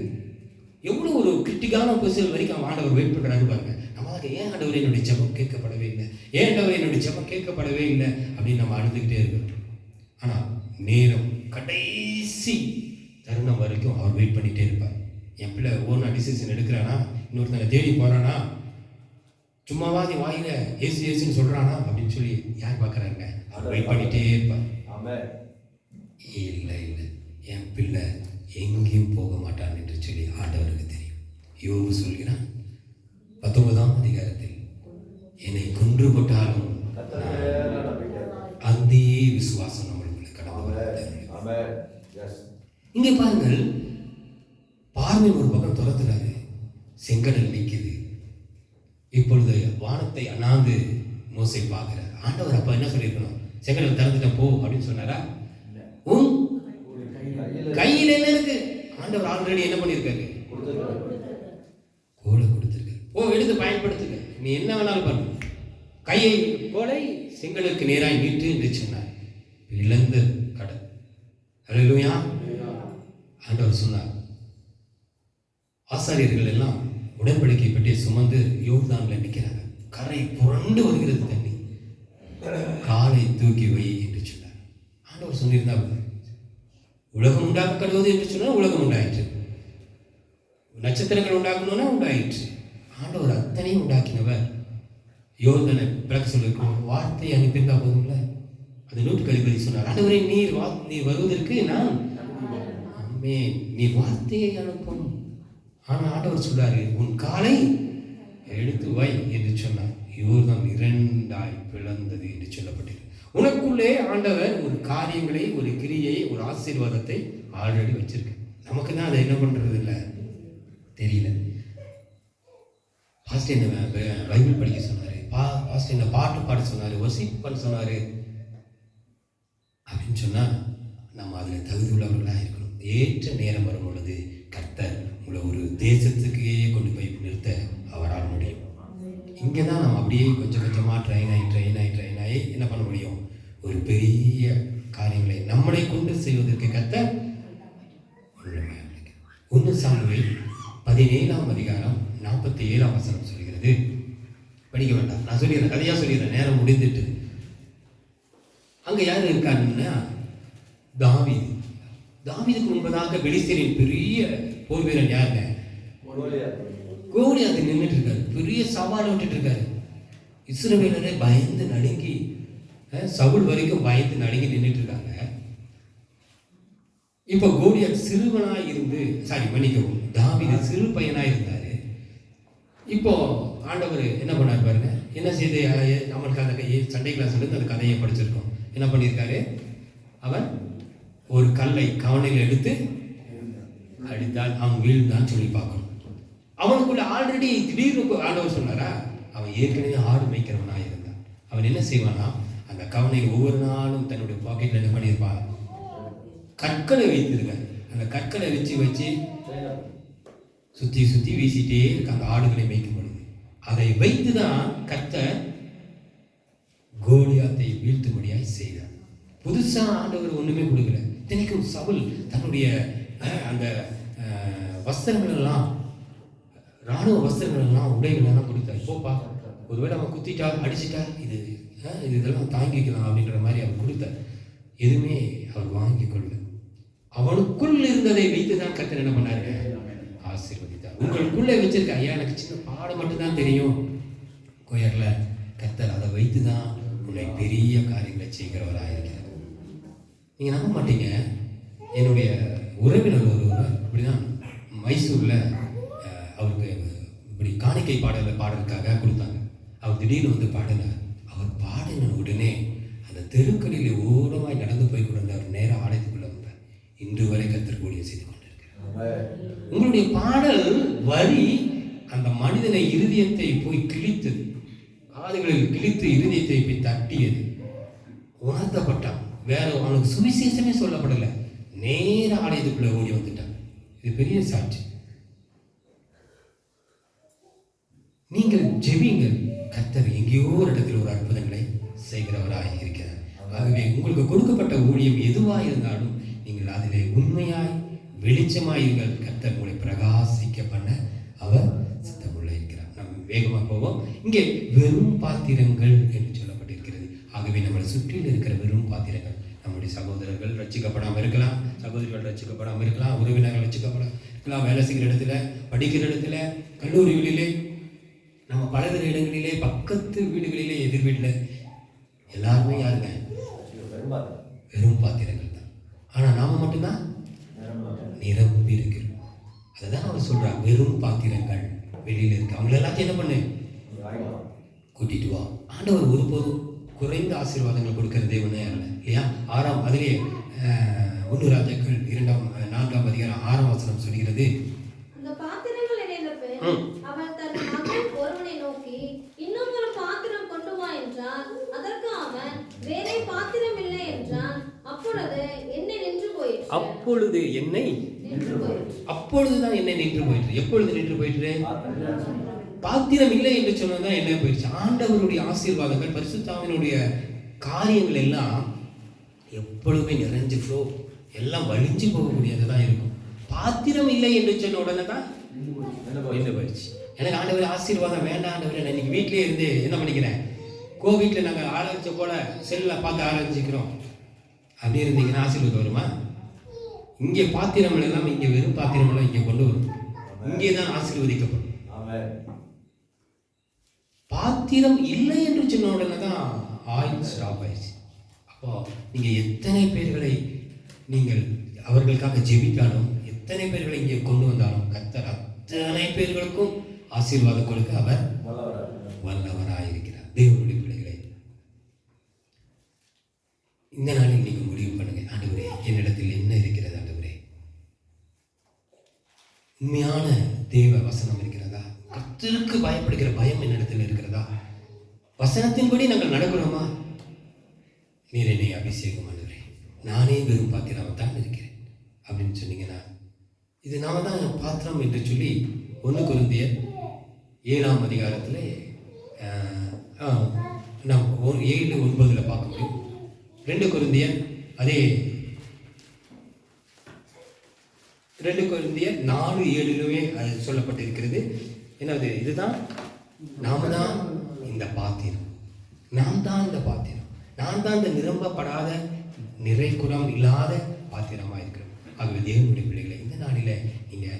எவ்வளவு ஒரு கிரிட்டிக்கான பொசிஷன் வரைக்கும் ஆண்டவர் வெயிட் பண்றாரு பாருங்க. நம்ம அதுக்கு ஏன் ஆண்டவர் என்னுடைய ஜெபம் கேட்கப்படவே இல்லை, ஏன் ஆண்டவர் என்னுடைய ஜெபம் கேட்கப்படவே இல்லை அப்படின்னு நம்ம அழுதுகிட்டே இருக்கோம். ஆனா நேரம் கடைசி தருணம் வரைக்கும் அவர் வெயிட் பண்ணிட்டே இருப்பார். என் பிள்ளை ஓனா டிசிஷன் எடுக்கிறானா, இன்னொருத்தனை தேடி போறானா, சும்மாவாதி வாயில ஏசு ஏசுன்னு சொல்றானா அப்படின்னு சொல்லி யார் பார்க்கறாங்க? அவர் வெயிட் பண்ணிட்டே இருப்பார். இல்லை இல்லை, என் பிள்ளை எங்கேயும் போக மாட்டான் என்று சொல்லி ஆண்டவருக்கு தெரியும். யோபு சொல்கிறான் 19ஆம் அதிகாரத்தில், என்னை கொன்று போட்டாலும் அந்த விசுவாசம் நம்மளுக்கு கடந்து. இங்கே பாருங்கள், பார்வை ஒரு பக்கம் துரத்துறாரு, செங்கடல் நிற்குது. இப்பொழுது வானத்தை அண்ணாந்து மோசே பார்க்கிறார். ஆண்டவர் அப்ப என்ன சொல்லியிருக்கணும்? செங்கடல் திறந்துட்ட போ அப்படின்னு சொன்னாரா? உன் கையில் என்ன இருக்கு? ஆண்டவர் ஆல்ரெடி என்ன பண்ணியிருக்காரு? கோலை கொடுத்திருக்காரு. ஓ, எடுத்து பயன்படுத்துங்க, நீ என்ன வேணாலும் பண்ணு. கையை கோலை செங்கலுக்கு நேராய் நீட்டு என்று சொன்னார். இழந்த கடல். அல்லேலூயா. ஆண்டவர் சொன்னார், ஆசாரியர்கள் எல்லாம் உடன்படிக்கை பற்றி சுமந்து யோர்தான்ல நிற்கிறாங்க. கரை புரண்டு வருகிறது தண்ணி. காலை தூக்கி வை என்று சொன்னார். ஆண்டவர் சொன்னிருந்தார், உலகம் உண்டாக்கப்படுவது என்று சொன்னால் உலகம் உண்டாயிற்று, நட்சத்திரங்கள் உண்டாக்கணும்னா உண்டாயிற்று. ஆண்டவர் அத்தனையும் உண்டாக்கினவர். யோர்தானை பிறக்க சொல்ல வார்த்தை அனுப்பியிருந்தா போதும்ல. அது 100 சொன்னார். ஆண்டவரே, நீர் வருவதற்கு நான் நீ வார்த்தையை அனுப்பும். ஆனால் ஆண்டவர் சொல்றாரு, உன் காலை எடுத்து வை என்று சொன்னார். யோர்தான் 2ஆய் பிளந்தது என்று சொல்லப்பட்டது. உனக்குள்ளே ஆண்டவர் ஒரு காரியங்களை, ஒரு கிரியை, ஒரு ஆசீர்வாதத்தை ஆல்ரெடி வச்சிருக்கு. நமக்கு தான் அதை என்ன பண்ணுறது இல்லை, தெரியல. பாஸ்ட் என்ன பைபிள் படிக்க சொன்னார், பாஸ்ட் என்ன பாட்டு பாட சொன்னார், வசிப் பண்ண சொன்னார் அப்படின்னு சொன்னால் நம்ம அதில் தகுதி உள்ளவர்களாக இருக்கணும். ஏற்ற நேரம் வரும் பொழுது கர்த்தர் உங்களை ஒரு தேசத்துக்கே கொண்டு போய் நிறுத்த அவரால் முடியும். இங்கே தான் நம்ம அப்படியே கொஞ்சம் கொஞ்சமாக ட்ரெயின் ஆகி என்ன பண்ண முடியும், ஒரு பெரிய காரியங்களை நம்மளை கொண்டு செய்வதற்கு கர்த்தர் உள்ளமையாக. 1 சாமுவேல் 17ஆம் அதிகாரம் 47ஆம் வசனம் சொல்கிறது. படிக்க வேண்டாம், நான் சொல்லிடுறேன், கதையாக சொல்லிடுறேன், நேரம் முடிந்துட்டு. அங்கே யார் இருக்காருன்னா தாவீதுக்கு முன்பதாக பெலிஸ்தரின் பெரிய போர் வீரன் யாருங்க, கோலியாத் நின்றுட்டு இருக்காரு. பெரிய சவாலை விட்டுட்டு இருக்காரு. இஸ்ரவேலரே பயந்து நடுங்கி, சவுல் வரைக்கும் பயந்து நடுங்கி நின்றுட்டு இருக்காங்க. இப்போ கோலியாத் சிறுவனாய் இருந்து, மன்னிக்கவும், தாவீது சிறு பையனாய் இருந்தாரு. இப்போ ஆண்டவர் என்ன பண்ணார் பாருங்க, என்ன செய்து நம்மளுக்கு அந்த சண்டை கிளாஸ் எடுத்து அந்த கதையை படிச்சிருக்கோம். என்ன பண்ணியிருக்காரு, அவன் ஒரு கல்லை கவனையில் எடுத்து அடித்தான், அவன் வீழ்ந்தான் சொல்லி பார்க்கணும். அவனுக்குள்ள ஆல்ரெடி திடீர்னு ஆண்டவர் சொன்னாரா, அவன் ஏற்கனவே ஆடு மேய்க்கிறவனாக இருந்தான். அவன் என்ன செய்வானா, அந்த கவனையில் ஒவ்வொரு நாளும் தன்னுடைய பாக்கெட்டில் என்ன பண்ணியிருப்பான், கற்களை வைத்திருக்காரு. அந்த கற்களை வச்சு சுற்றி வீசிட்டே இருக்க அந்த ஆடுகளை மேய்க்கும் பொழுது அதை வைத்து தான் கர்த்தர் கோலியாத்தை வீழ்த்தும்படியாய் செய்தார். புதுசாக ஆண்டவர் ஒன்றுமே கொடுக்கல. இத்தனைக்கும் சவுல் தன்னுடைய அந்த வஸ்திரங்கள் எல்லாம், இராணுவ வஸ்திரங்கள் எல்லாம், உடைகள் எல்லாம் கொடுத்தார். போப்பா, ஒருவேளை அவன் குத்திட்டா அடிச்சிட்டா இதெல்லாம் தாங்கிக்கலாம் அப்படின்ற மாதிரி அவர் கொடுத்தார். எதுவுமே அவர் வாங்கி கொள்ள, அவனுக்குள் இருந்ததை வைத்து தான் கர்த்தர் என்ன பண்ணாரு, ஆசீர்வதித்தார். உங்களுக்குள்ளே வச்சிருக்க, ஐயா எனக்கு சின்ன பாடம் மட்டும்தான் தெரியும் கோயர்ல, கர்த்தர் அதை வைத்து தான் உன்னை பெரிய காரியங்களை செய்கிறவராக இருக்கிறார். நீங்கள் நம்ப மாட்டீங்க, என்னுடைய உறவினர் ஒருவர் இப்படிதான் மைசூரில் அவருக்கு இப்படி காணிக்கை பாடலுக்காக கொடுத்தாங்க. அவர் திடீர்னு வந்து பாடினார். அவர் பாடின உடனே அந்த தெருக்களிலே ஓரமாய் நடந்து போய் கொண்டு அவர் நேராக ஆலயத்துக்குள்ள வந்தார். இன்று வரை கர்த்தர் கூடிய செய்து கொண்டிருக்கிறார். உங்களுடைய பாடல் வரி அந்த மனிதனை இருதயத்தை போய் கிழித்தது, காதுகளில் கிழித்து இருதயத்தை போய் தட்டியது, உணர்த்தப்பட்டான். வேற அவனுக்கு சுவிசேஷமே சொல்லப்படலை, நேர ஆலயத்துக்குள்ள ஓடி வந்துட்டான். இது பெரிய சாட்சி. நீங்கள் ஜெபிங்கள், கர்த்தர் எங்கேயோ ஒரு இடத்தில் ஒரு அற்புதங்களை செய்கிறவராக இருக்கிறார். ஆகவே உங்களுக்கு கொடுக்கப்பட்ட ஊழியம் எதுவாக இருந்தாலும் நீங்கள் அதிலே உண்மையாய் வெளிச்சமாயிருங்கள். கர்த்தர் உங்களை பிரகாசிக்க பண்ண அவர் சித்தமுள்ள இருக்கிறார். நம்ம வேகமாக போவோம். இங்கே வெறும் பாத்திரங்கள் என்று சொல்லப்பட்டிருக்கிறது. ஆகவே நம்மளை சுற்றியில் இருக்கிற வெறும் பாத்திரங்கள், நம்முடைய சகோதரர்கள் ரட்சிக்கப்படாமல் இருக்கலாம், சகோதரிகள் ரட்சிக்கப்படாமல் இருக்கலாம், உறவினர்கள் ரட்சிக்கப்படாமல் இருக்கலாம், வேலை செய்கிற இடத்துல, படிக்கிற இடத்துல, கல்லூரிகளிலே, நம்ம பழகிற இடங்களிலே, பக்கத்து வீடுகளிலே, எதிர் வீட்டில், எல்லாருமே யாருங்க, வெறும் பாத்திரங்கள் தான். ஆனால் நாம மட்டும்தான் நிரம்பி இருக்கிறோம். அதை தான் அவர் சொல்றார், வெறும் பாத்திரங்கள் வெளியில் இருக்கு, அவங்கள எல்லாத்தையும் என்ன பண்ணு, கூட்டிட்டு வா. ஆண்டவர் ஒருபோதும் குறைந்த ஆசீர்வாதங்கள் கொடுக்கிற தேவனே அல்ல, இல்லையா? 6ஆம் அதிலே 1 ராஜாக்கள் 4ஆம் அதிகாரம் 6ஆம் வசனம் சொல்கிறது, அந்த பாத்திரங்கள் நிறைந்த பின் அவள் தன் மகன் ஒருவனை நோக்கி, இன்னும் ஒரு பாத்திரம் கொண்டு வா என்றான். அதற்கு அவன், வேறே பாத்திரம் இல்லை என்றான். அப்பொழுது எண்ணெய் நின்று போயிற்று. அப்பொழுதுதான் எண்ணெய் நின்று போயிற்று. எப்பொழுது நின்று போயிற்று? பாத்திரம் இல்லை என்று சொன்னதான் என்ன போயிடுச்சு. ஆண்டவருடைய ஆசீர்வாதங்கள், பரிசுத்தாவினுடைய காரியங்கள் எல்லாம் எப்பொழுதுமே நிறைஞ்சு ஃப்ளோ, எல்லாம் வலிஞ்சு போகக்கூடியதுதான் இருக்கும். பாத்திரம் இல்லை என்று சொன்ன உடனே தான் நின்று போயிடுச்சு. எனக்கு ஆண்டவர் ஆசீர்வாதம் வேண்டாம் ஆண்டவர், நான் இன்னைக்கு வீட்டிலே இருந்து என்ன பண்ணிக்கிறேன், கோவிட்ல நாங்கள் ஆராய்ச்சி போல செல்லில் பார்த்து ஆராய்ச்சிக்கிறோம் அப்படி இருந்தீங்கன்னா ஆசீர்வாதம் வருமா? இங்கே பாத்திரம் எல்லாம், இங்கே வெறும் பாத்திரம் எல்லாம் இங்கே கொண்டு வரும், இங்கே தான் ஆசீர்வதிக்கப்படும். பாத்திரம் இல்லை என்று சொன்ன உடனே தான் ஆயில் ஸ்டாப் ஆயிடுச்சு. அப்போ நீங்கள் எத்தனை பேர்களை நீங்கள் அவர்களுக்காக ஜெபித்தாலும், எத்தனை பேர்களை இங்கே கொண்டு வந்தாலும், கர்த்தர் அத்தனை பேர்களுக்கும் ஆசீர்வாதம் கொடுக்க அவர் வல்லவராயிருக்கிறார். தேவனுடைய பிள்ளைகளை, இந்த நாளில் நீங்கள் முடிவு பண்ணுங்க, ஆண்டவரே என்னிடத்தில் என்ன இருக்கிறது, ஆண்டவரே உண்மையான தேவ வசனம் இருக்கிறதா? கர்த்தருக்கு பயப்படுகிற பயம் என்னிடத்தில் இருக்கிறதா? வசனத்தின்படி நாங்கள் நடக்கிறோமா? நீர் என்னை அபிஷேகம் பண்ணுகிறேன், நானே வெறும் பாத்திரம் தான் இருக்கிறேன் அப்படின்னு சொன்னீங்கன்னா, இது நாம தான் பாத்திரம் என்று சொல்லி 1 கொரிந்தியர் 7ஆம் அதிகாரத்தில் நாம் 7:9 பார்க்க முடியும். 2 கொரிந்தியர் அதே 2 கொரிந்தியர் 4:7 அது சொல்லப்பட்டிருக்கிறது. என்னது? இதுதான் நாம தான் இந்த பாத்திரம், நாம் தான் இந்த பாத்திரம், நான் தான் இந்த நிரம்பப்படாத நிறைக்குறம் இல்லாத பாத்திரமாக இருக்கிறோம். ஆகவே தேவனுடைய பிள்ளைகளை இந்த நாளில் நீங்கள்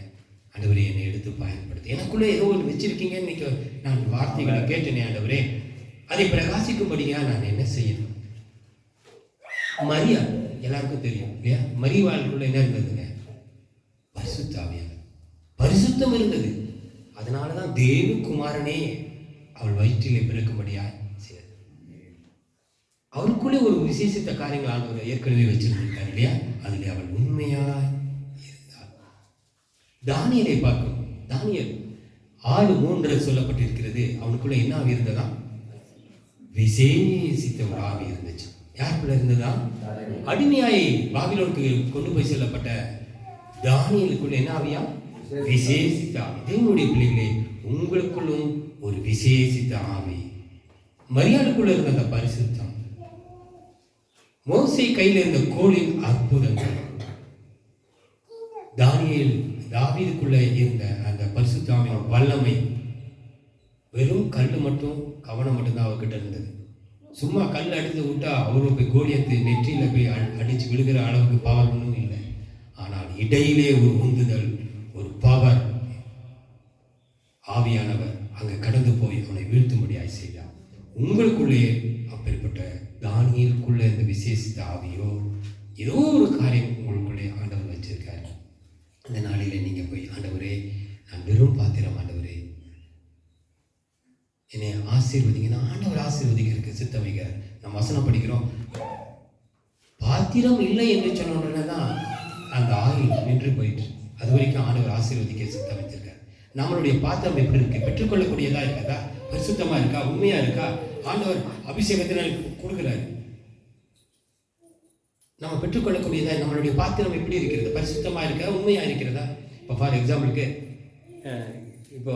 ஆண்டவரே என்னை எடுத்து பயன்படுத்தி, எனக்குள்ளே ஏதோ ஒன்று வச்சிருக்கீங்கன்னு இன்னைக்கு நான் வார்த்தைகளை கேட்டேனே ஆண்டவரே, அதை பிரகாசிக்கும்படியாக நான் என்ன செய்யணும்? மரியா எல்லாருக்கும் தெரியும் இல்லையா? மரியாளுக்குள்ள என்ன இருந்ததுங்க? பரிசுத்தாவியாக பரிசுத்தம் இருந்தது. அதனால தான் தேவகுமாரனே அவள் வயிற்றிலே பிறக்கும்படியாக செய்தது. அவருக்குள்ளே ஒரு விசேஷித்த காரியங்கள் ஆண்டவர் ஏற்கனவே வச்சிருந்திருக்கார் இல்லையா? அதில் அவள் உண்மையாய் இருந்தாள். தானியலை பார்க்கும். தானியல் 6:3 சொல்லப்பட்டிருக்கிறது. அவனுக்குள்ள என்ன ஆவி இருந்ததா? விசேஷித்த ஒரு ஆவி இருந்துச்சு. யாருக்குள்ள இருந்ததா? அடிமையாய் பாபிலோனுக்கு கொண்டு போய் செல்லப்பட்ட தானியலுக்குள்ள என்ன ஆவியா? விசேஷித்த ஆவி. தேவனுடைய பிள்ளைகளே, உங்களுக்குள்ளும் ஒரு விசேஷித்த ஆவி. மரியாளுக்குள்ள இருந்த அந்த பரிசுத்தம், மோசே கையில் இருந்த கோலின் அற்புதங்கள், தானியேல் தாவீதுக்குள்ள இருந்த அந்த பரிசுத்தாவின் வல்லமை, வெறும் கல் மட்டும் கவனம் மட்டும்தான் அவர்கிட்ட இருந்தது. சும்மா கல் அடித்து விட்டா அவரு போய் கோலியத்து நெற்றியில போய் அடிச்சு விழுகிற அளவுக்கு பவர் ஒன்றும் இல்லை. ஆனால் இடையிலே ஒரு உந்துதல், ஒரு பவர், ஆவியானவர் அங்கே கடந்து போய் அவனை வீழ்த்தும்படியாய் செய்தார். உங்களுக்குள்ளே அப்பேற்பட்ட தானியேலுக்குள்ள இந்த விசேஷித்த ஆவியோ ஏதோ ஒரு காரியம் உங்களுக்குள்ளே ஆண்டவர் வச்சிருக்காரு. அந்த நாளிலே நீங்க போய், ஆண்டவரே நான் வெறும் பாத்திரம், ஆண்டவரே என்னை ஆசீர்வதிங்கன்னா, ஆண்டவர் ஆசீர்வதிக்கிறதுக்கு சித்தம் வைக்கிறார். நம்ம வசனம் படிக்கிறோம், பாத்திரம் இல்லை என்று சொன்ன உடனே தான் அந்த ஆயில் நின்று போயிட்டு, அது வரைக்கும் ஆண்டவர் ஆசீர்வதிக்க சித்தம் வச்சிருக்கார். நம்மளுடைய பாத்திரம் எப்படி இருக்கு? பெற்றுக்கொள்ளக்கூடியதா இருக்கா? பரிசுத்தமா இருக்கா? உண்மையா இருக்கா? ஆண்டவர் அபிஷேகத்தினால் கொடுக்கிறாரு. நம்ம பெற்றுக்கொள்ளக்கூடியதா நம்மளுடைய பாத்திரம் எப்படி இருக்கிறது? பரிசுத்தமா இருக்கா? உண்மையா இருக்கிறதா? இப்போ ஃபார் எக்ஸாம்பிளுக்கு, இப்போ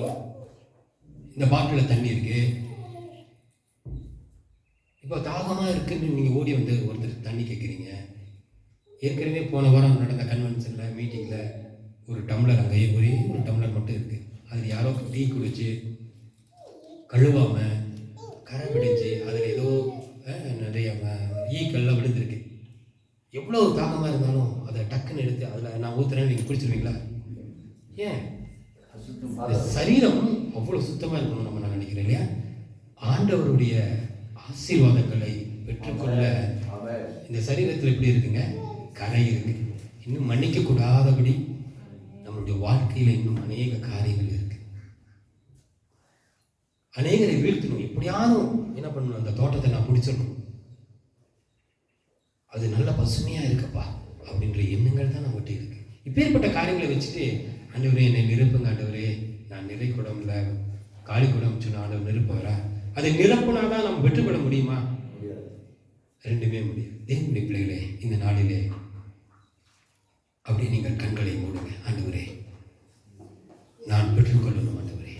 இந்த பாட்டில் தண்ணி இருக்கு, இப்போ தாகமாக இருக்குன்னு நீங்கள் ஓடி வந்து ஒருத்தர் தண்ணி கேட்குறீங்க. ஏற்கனவே போன வாரம் நடந்த கன்வென்ஷனில் மீட்டிங்கில் ஒரு டம்ளர், அங்கே ஒரே ஒரு டம்ளர் மட்டும் இருக்குது. அதில் யாரோ டீ குடிச்சு கழுவாமல் கரை பிடிச்சி அதில் ஏதோ நிறைய ஈக்கெல்லாம் விழுந்துருக்கு. எவ்வளோ தாகமாக இருந்தாலும் அதை டக்குன்னு எடுத்து அதில் நான் ஊற்றுறேன்னு நீங்கள் குடிச்சிருவீங்களா? ஏன்? சரீரம் அவ்வளோ சுத்தமாக இருக்கணும் நம்ம நான் நினைக்கிறேன் இல்லையா? ஆண்டவருடைய ஆசீர்வாதங்களை பெற்றுக்கொள்ள இந்த சரீரத்தில் எப்படி இருக்குங்க? கரை இருக்கு. இன்னும் மன்னிக்க கூடாதபடி நம்மளுடைய வாழ்க்கையில் இன்னும் அநேக காரியங்கள் இருக்கு. அநேகரை வீழ்த்தணும். எப்படியாவது என்ன பண்ணணும்? அந்த தோட்டத்தை நான் பிடிச்சிடணும், அது நல்ல பசுமையாக இருக்கப்பா அப்படின்ற எண்ணங்கள் தான் நம்மகிட்ட இருக்கு. இப்பேற்பட்ட காரியங்களை வச்சுட்டு, ஆண்டவரே என்னை நிரப்புங்க, ஆண்டவரே நான் நிறை குடம்ல காலி குடம் சொன்ன ஆண்டவர் நிரப்புவரா? அதை நிரப்புனாதான் நம்ம பெற்றுக்கொள்ள முடியுமா? ரெண்டுமே முடியும். தேவனுடைய பிள்ளைகளே, இந்த நாளிலே அப்படி நீங்கள் கண்களை மூடுங்க. ஆண்டவரே நான் பெற்றுக்கொள்ளணும். ஆண்டவரே,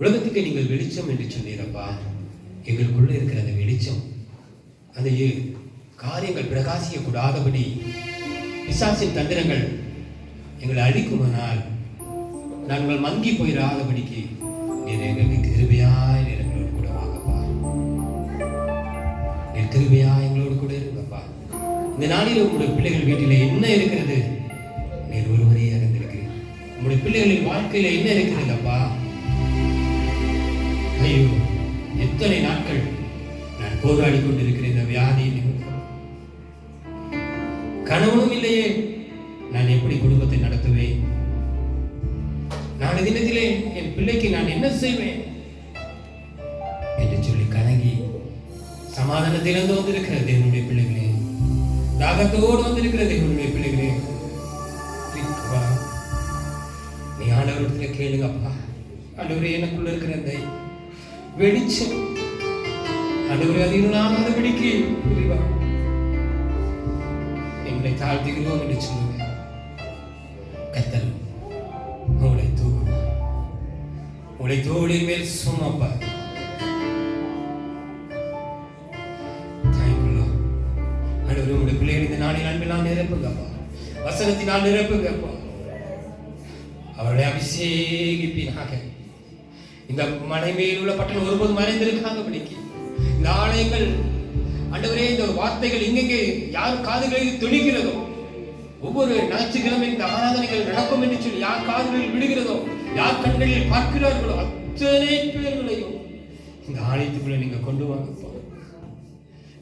உலகத்துக்கு நீங்கள் வெளிச்சம் என்று சொன்னீரப்பா. எங்களுக்குள்ள இருக்கிற அந்த வெளிச்சம், அந்த காரியங்கள் பிரகாசிக்க கூடாதபடி பிசாசின் தந்திரங்கள் எங்களை அழிக்குமானால் நாங்கள் மங்கி போயிடாதபடிக்கு நீர் எங்களுக்கு கிருபையாய் எங்களோடு கூட வாங்கப்பா. நீர் கிருபையாய் எங்களோடு கூட இருங்கப்பா. இந்த நாளில் உங்களுடைய பிள்ளைகள் வீட்டில் என்ன இருக்கிறது? நீர் ஒருவரே அறிந்திருக்கிறீர். உங்களுடைய பிள்ளைகளின் வாழ்க்கையில என்ன இருக்கிறதப்பா? ஐயோ, எத்தனை நாட்கள் நான் போராடி கொண்டிருக்கிறேன் இந்த வியாதி நிமித்தம். கணவனும் இல்லையே, நான் எப்படி குடும்பத்தை நடத்துவேன்? நாளை தினத்திலே என் பிள்ளைக்கு நான் என்ன செய்வேன் என்று சொல்லி கலங்கி சமாதானத்திலிருந்து வந்திருக்கிற தேவனுடைய பிள்ளைகளே, தாகத்தோடு வந்திருக்கிற தேவனுடைய பிள்ளைகளே, ஆண்டவரத்துல கேளுங்க. அப்பா ஆண்டவரே, எனக்குள்ள இருக்கிற அந்த வெளிச்சம் ஆண்டவரே அது இருளானபடிக்கு புரிவா எங்களை தாழ்த்துகிறோம் என்று சொல்லுங்க. கர்த்தர் உங்களை தூக்குவா, உங்களை தோளின் மேல் சுமப்பா. ஆண்டவரே, உங்களுடைய பிள்ளைகள் இந்த நாளில் அன்பினால் நிரப்புங்கப்பா, வசனத்தினால் நிரப்புங்கப்பா. அவர்களை அபிஷேகிப்பீனாக. இந்த மலை மேல் உள்ள பட்டணம் ஒருபோது மறைந்திருக்காங்க படிக்கு இந்த ஆலயங்கள் ஆண்டவரே, இந்த வார்த்தைகள் எங்கெங்கே யார் காதுகளில் துணிக்கிறதோ, ஒவ்வொரு ஞாயிற்றுக்கிழமை இந்த ஆராதனைகள் நடக்கும் என்று சொல்லி யார் காதுகளில் விடுகிறதோ, யார் கண்களில் பார்க்கிறார்களோ அத்தனை பேர்களையும் இந்த ஆலயத்துக்குள்ள நீங்க கொண்டு வாங்கப்பா.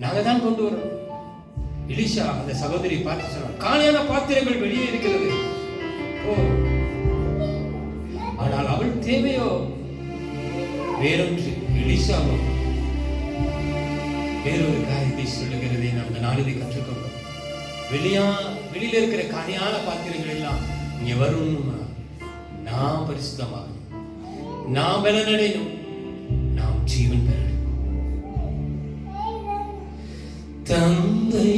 நாங்க தான் கொண்டு வரோம். எலிஷா அந்த சகோதரி பார்த்து சொன்னார், காலியான பாத்திரங்கள் வெளியே இருக்கிறது. ஓ, ஆனால் அவள் தேவையோ வேறொன்று. எலிஷாவோ வேறொரு காரியத்தை சொல்லுகிறதை நாம் இந்த நாளிலே கற்றுக்கொண்டோம். வெளியில இருக்கிற காலியான பாத்திரங்கள் எல்லாம் இங்க வரணும்னா நாம் பரிசுத்தமாகணும், நாம் பலனடையணும், நாம் ஜீவன் பெறணும். தந்தை